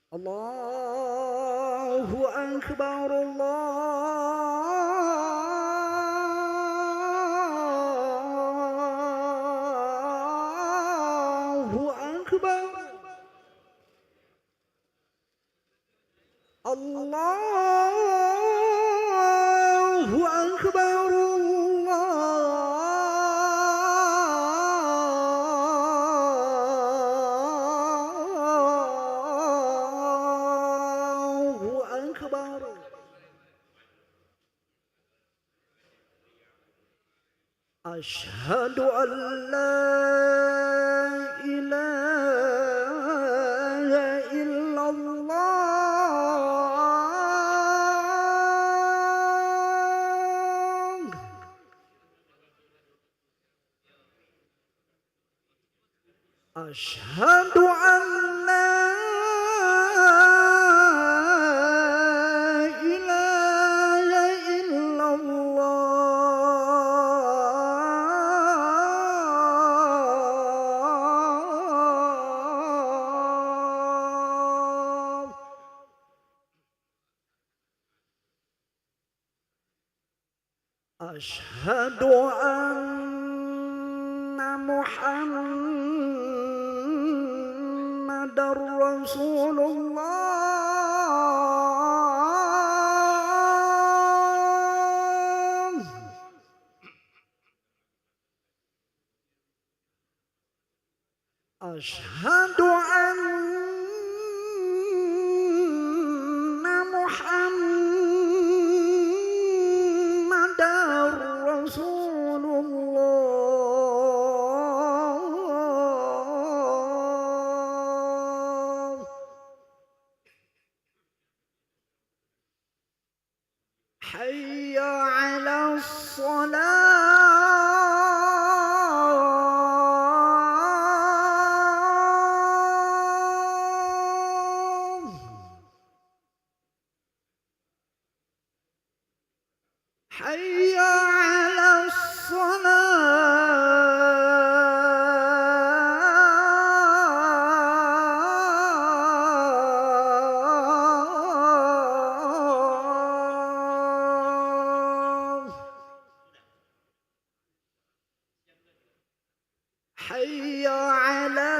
الله أكبر الله أكبر الله أكبر أشهد أن لا إله إلا الله أشهد أن لا أشهد أن محمد رسول الله أشهد أن محمد رسول الله حي على الصلاة حي على الصلاة حي على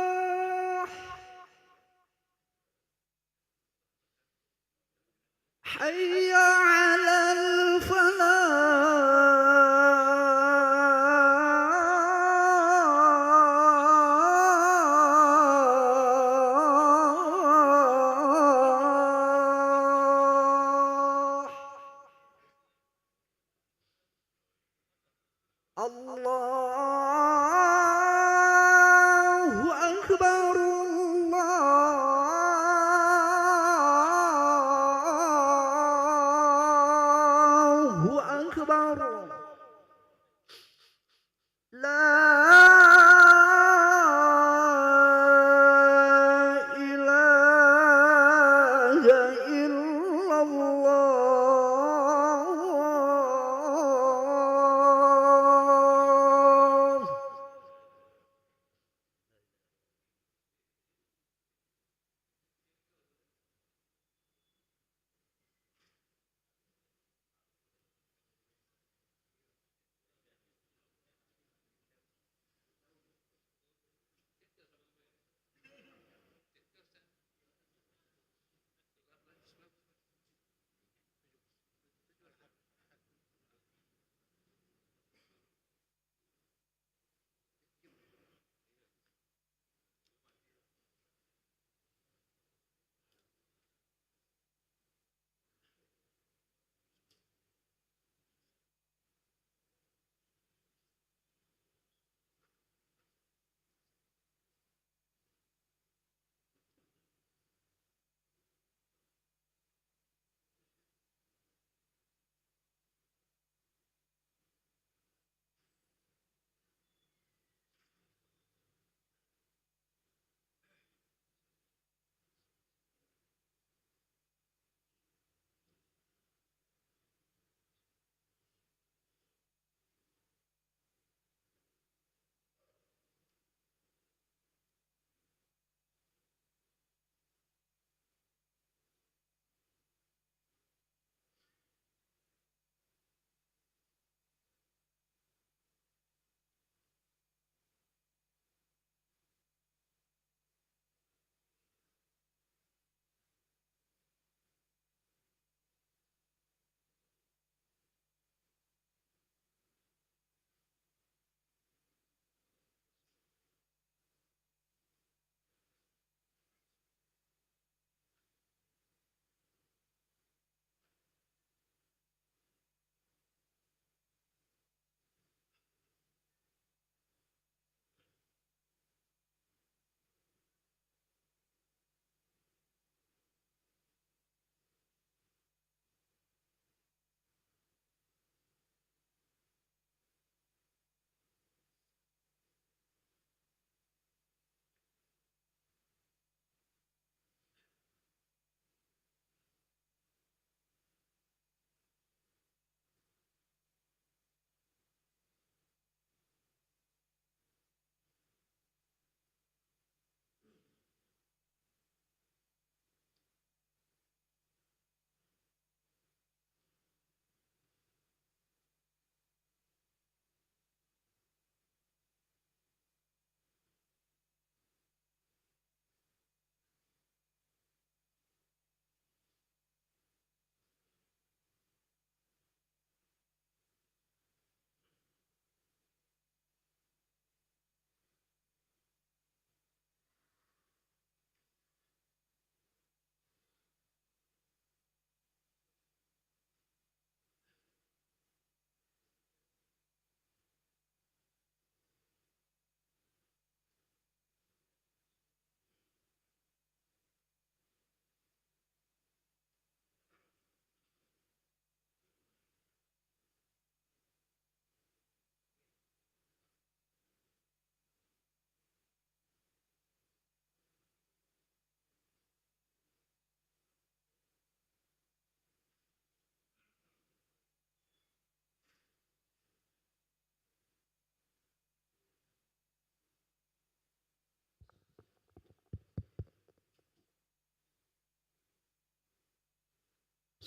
الفلاح حي على الفلاح الله أكبر الله أكبر لا إله إلا الله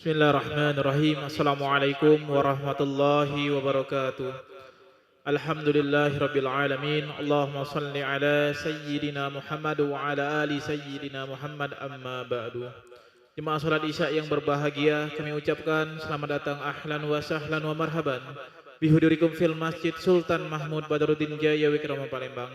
Bismillahirrahmanirrahim. Assalamualaikum warahmatullahi wabarakatuh. Alhamdulillahirabbil alamin. Allahumma shalli ala sayyidina Muhammad wa ala ali sayyidina Muhammad, amma ba'du. Jemaah salat Isya yang berbahagia, kami ucapkan selamat datang, ahlan wa sahlan wa marhaban bihudurikum fil Masjid Sultan Mahmud Badruddin Jaya Wikrama Palembang.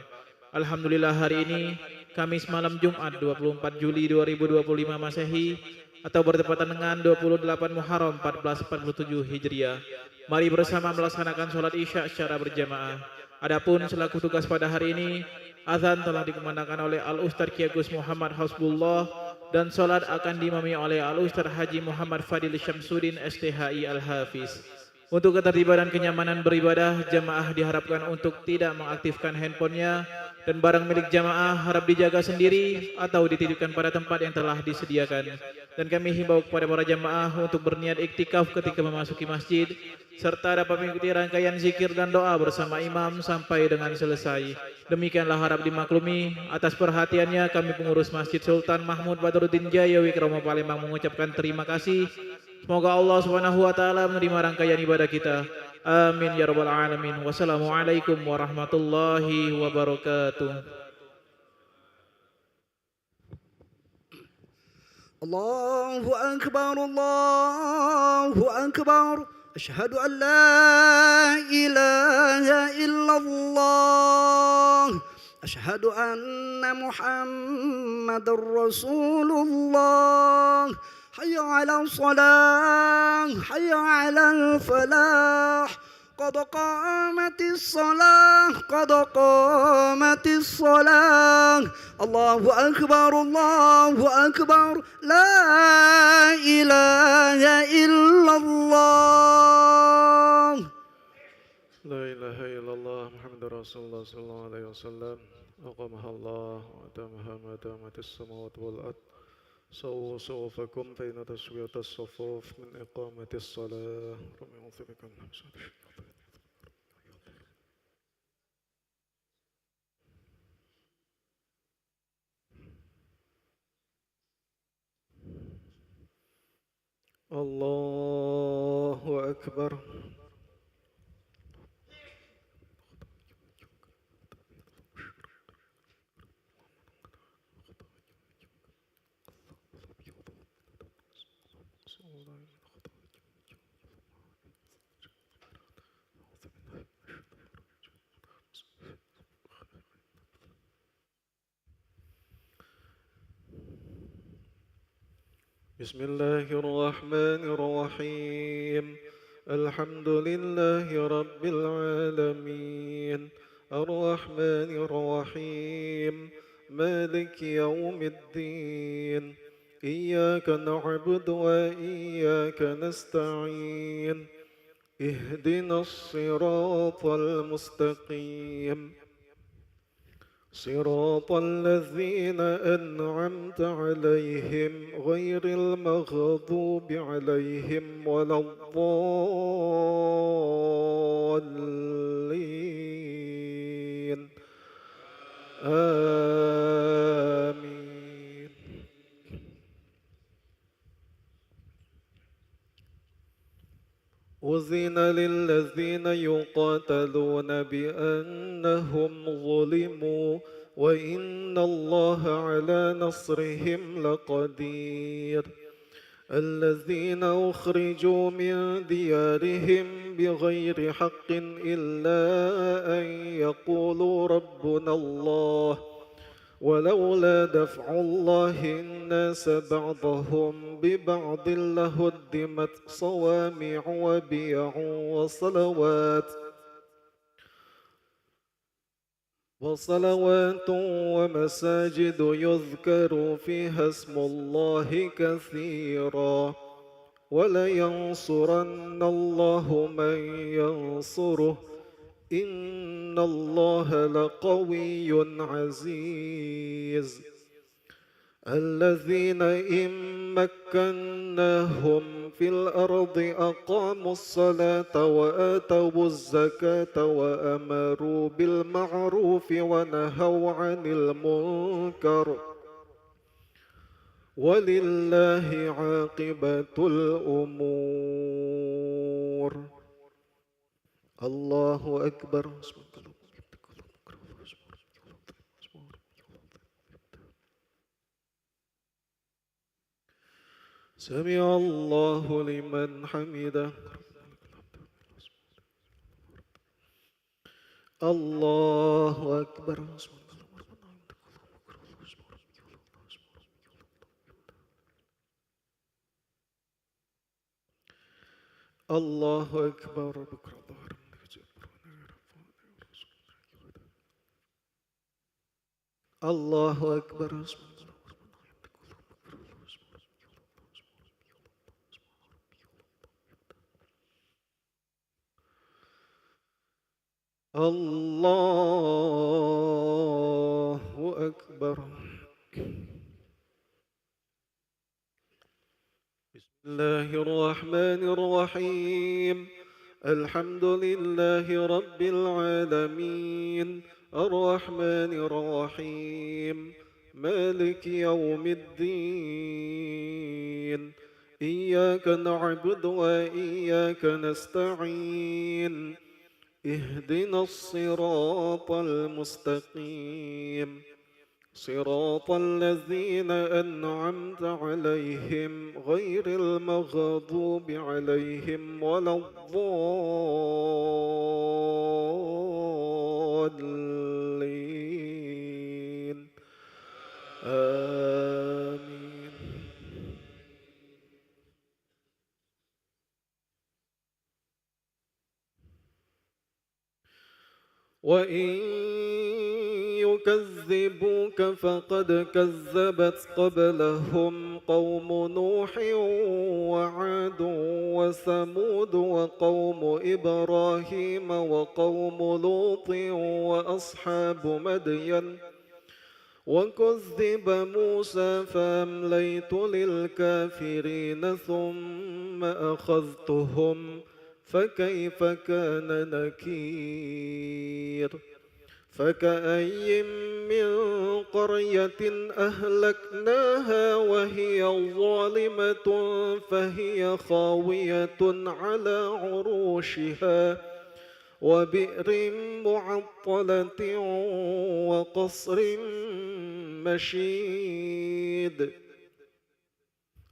Alhamdulillah, hari ini Kamis malam Jumat 24 Juli 2025 Masehi atau bertepatan dengan 28 Muharram 1447 Hijriah. Mari bersama melaksanakan sholat Isya secara berjamaah. Adapun selaku tugas pada hari ini, azan telah dikumandangkan oleh Al-Ustadz Kiai Gus Muhammad Hasbullah dan sholat akan diimami oleh Al-Ustadz Haji Muhammad Fadil Syamsuddin STHI Al-Hafiz. Untuk ketertiban dan kenyamanan beribadah, jamaah diharapkan untuk tidak mengaktifkan handphonenya dan barang milik jamaah harap dijaga sendiri atau dititipkan pada tempat yang telah disediakan. Dan kami himbau kepada para jamaah untuk berniat iktikaf ketika memasuki masjid serta dapat mengikuti rangkaian zikir dan doa bersama imam sampai dengan selesai. Demikianlah harap dimaklumi. Atas perhatiannya kami pengurus Masjid Sultan Mahmud Badruddin Jaya Wikrama Palembang mengucapkan terima kasih. Semoga Allah Subhanahu wa taala menerima rangkaian ibadah kita. Amin ya rabbal alamin. Wassalamualaikum warahmatullahi wabarakatuh. Allahu akbar, Allahu akbar. Asyhadu an la ilaha illallah. Asyhadu anna Muhammadar Rasulullah. Hayya 'alal shalah, hayya 'alal falah. Qad qamatis shalah, qad qamatis shalah. Allahu akbar, Allahu akbar. La ilaha illallah. La ilaha illallah Muhammadur Rasulullah sallallahu alaihi wasallam. Aqamahallah wa atamaha ma damatis samawati wal ard. سووا صفوفكم فإن تسوية الصفوف من إقامة الصلاة. الله أكبر. بسم الله الرحمن الرحيم. الحمد لله رب العالمين الرحمن الرحيم مالك يوم الدين. إياك نعبد وإياك نستعين. اهدنا الصراط المستقيم صراط الذين أنعمت عليهم غير المغضوب عليهم ولا الضالين. آمين. أذن للذين يقاتلون بأنهم ظلموا وإن الله على نصرهم لقدير. الذين أخرجوا من ديارهم بغير حق إلا أن يقولوا ربنا الله ولولا دفع الله الناس بعضهم ببعض لهدمت صوامع وبيع وصلوات ومساجد يذكر فيها اسم الله كثيرا ولينصرن الله من ينصره إن الله لقوي عزيز. الذين إن مكناهم في الأرض أقاموا الصلاة وآتوا الزكاة وأمروا بالمعروف ونهوا عن المنكر ولله عاقبة الأمور. الله أكبر. سمع الله لمن حمده. الله أكبر. الله أكبر. الله أكبر. الله أكبر. بسم الله الرحمن الرحيم. الحمد لله رب العالمين الرحمن الرحيم مالك يوم الدين. إياك نعبد وإياك نستعين. اهدنا الصراط المستقيم صراط الذين أنعمت عليهم غير المغضوب عليهم ولا الضالين. آمين. وإن يكذبوك فقد كذبت قبلهم قوم نوح وعاد وثمود وقوم إبراهيم وقوم لوط وأصحاب مدين. وكذب موسى فأمليت للكافرين ثم أخذتهم فكيف كان نكير. فكأي من قرية أهلكناها وهي ظالمة فهي خاوية على عروشها وبئر معطلة وقصر مشيد.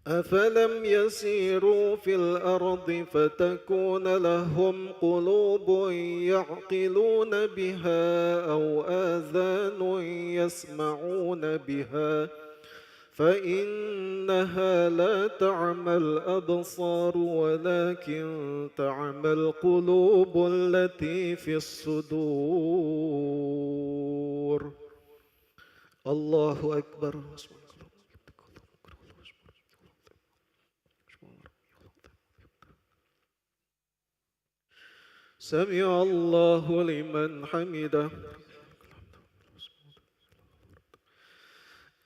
أفلم يسيروا في الأرض فتكون لهم قلوب يعقلون بها أو آذان يسمعون بها فإنها لا تعمى الأبصار ولكن تعمى القلوب التي في الصدور. الله أكبر. سمع الله لمن حمده.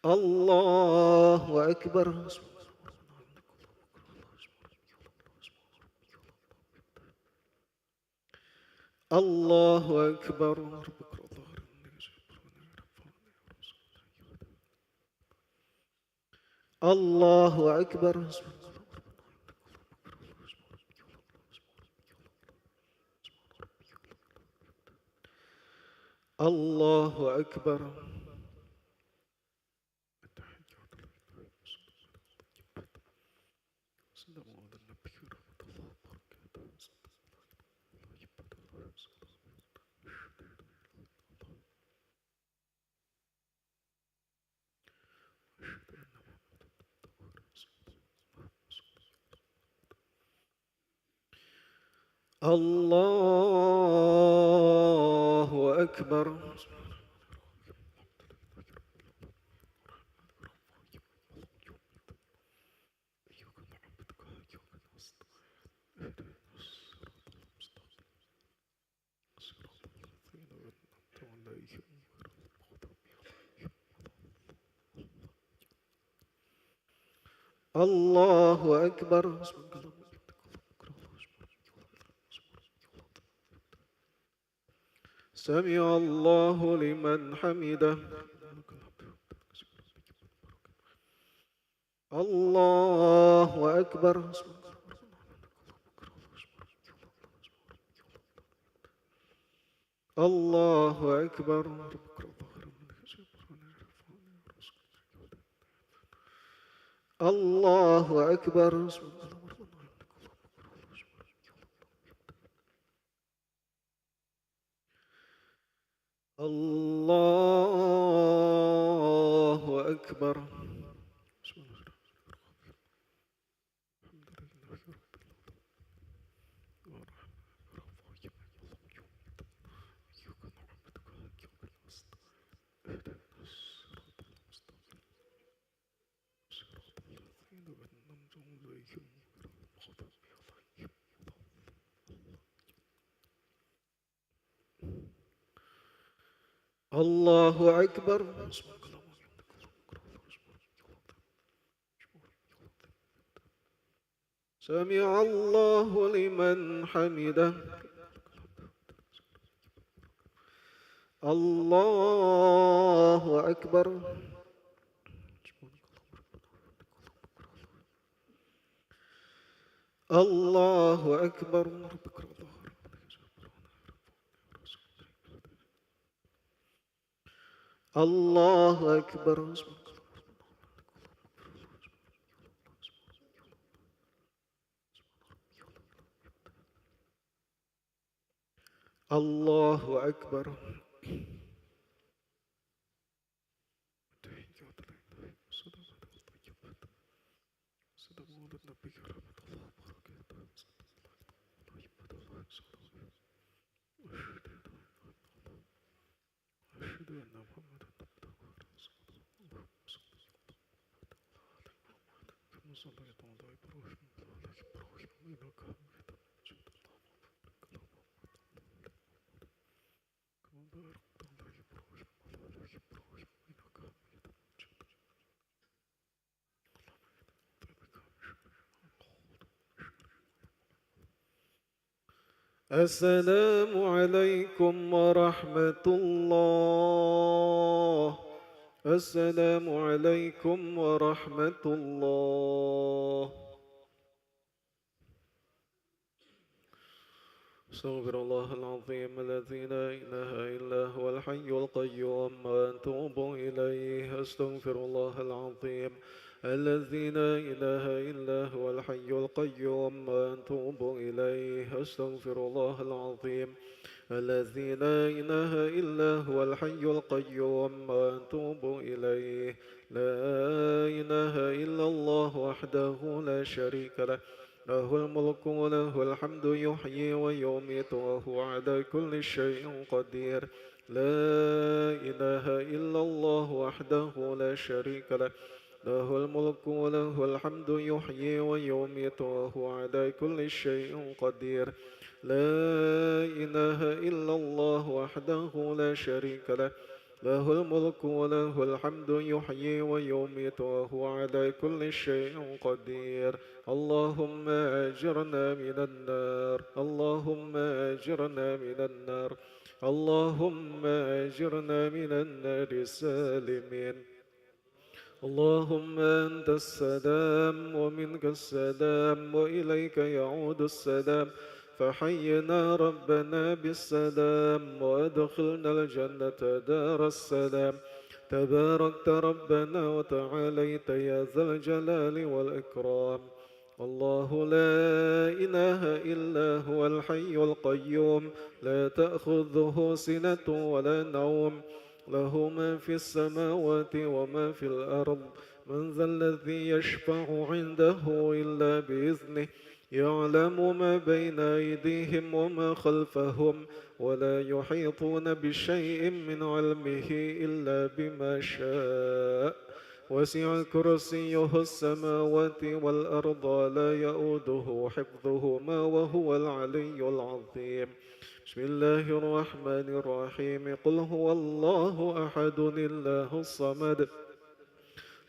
الله أكبر. الله أكبر. الله أكبر. الله أكبر. الله أكبر. الله أكبر. سمع الله لمن حمده. الله أكبر. الله أكبر. الله أكبر. الله أكبر. الله أكبر. سمع الله لمن حمده. الله أكبر. الله أكبر. الله أكبر. الله أكبر. السلام عليكم ورحمة الله. السلام عليكم ورحمة الله. استغفر الله العظيم الذي لا إله إلا هو الحي القيوم وأتوب إليه. استغفر الله العظيم الذي لا إله إلا هو الحي القيوم وأتوب إليه. استغفر الله العظيم الذي لا إله إلا هو الحي القيوم وأتوب إليه. لا إله إلا الله وحده لا شريك له، له الملك وله الحمد يحيي ويميت وهو على كل شيء قدير. لا إله إلا الله وحده لا شريك له، له الملك وله الحمد يحيي ويميت وهو على كل شيء قدير. لا إله إلا الله وحده لا شريك له، له الملك وله الحمد يحيي ويميت وهو على كل شيء قدير. اللهم أجرنا من النار. اللهم أجرنا من النار. اللهم أجرنا من النار سالمين. اللهم أنت السلام ومنك السلام وإليك يعود السلام. فحينا ربنا بالسلام وأدخلنا الجنة دار السلام. تباركت ربنا وتعاليت يا ذا الجلال والإكرام. الله لا إله إلا هو الحي القيوم لا تأخذه سنة ولا نوم، له ما في السماوات وما في الأرض. من ذا الذي يشفع عنده إلا بإذنه، يعلم ما بين أيديهم وما خلفهم، ولا يحيطون بشيء من علمه إلا بما شاء. وسع كرسيه السماوات والأرض لا يؤوده حفظهما وهو العلي العظيم. بسم الله الرحمن الرحيم. قل هو الله أحد الله الصمد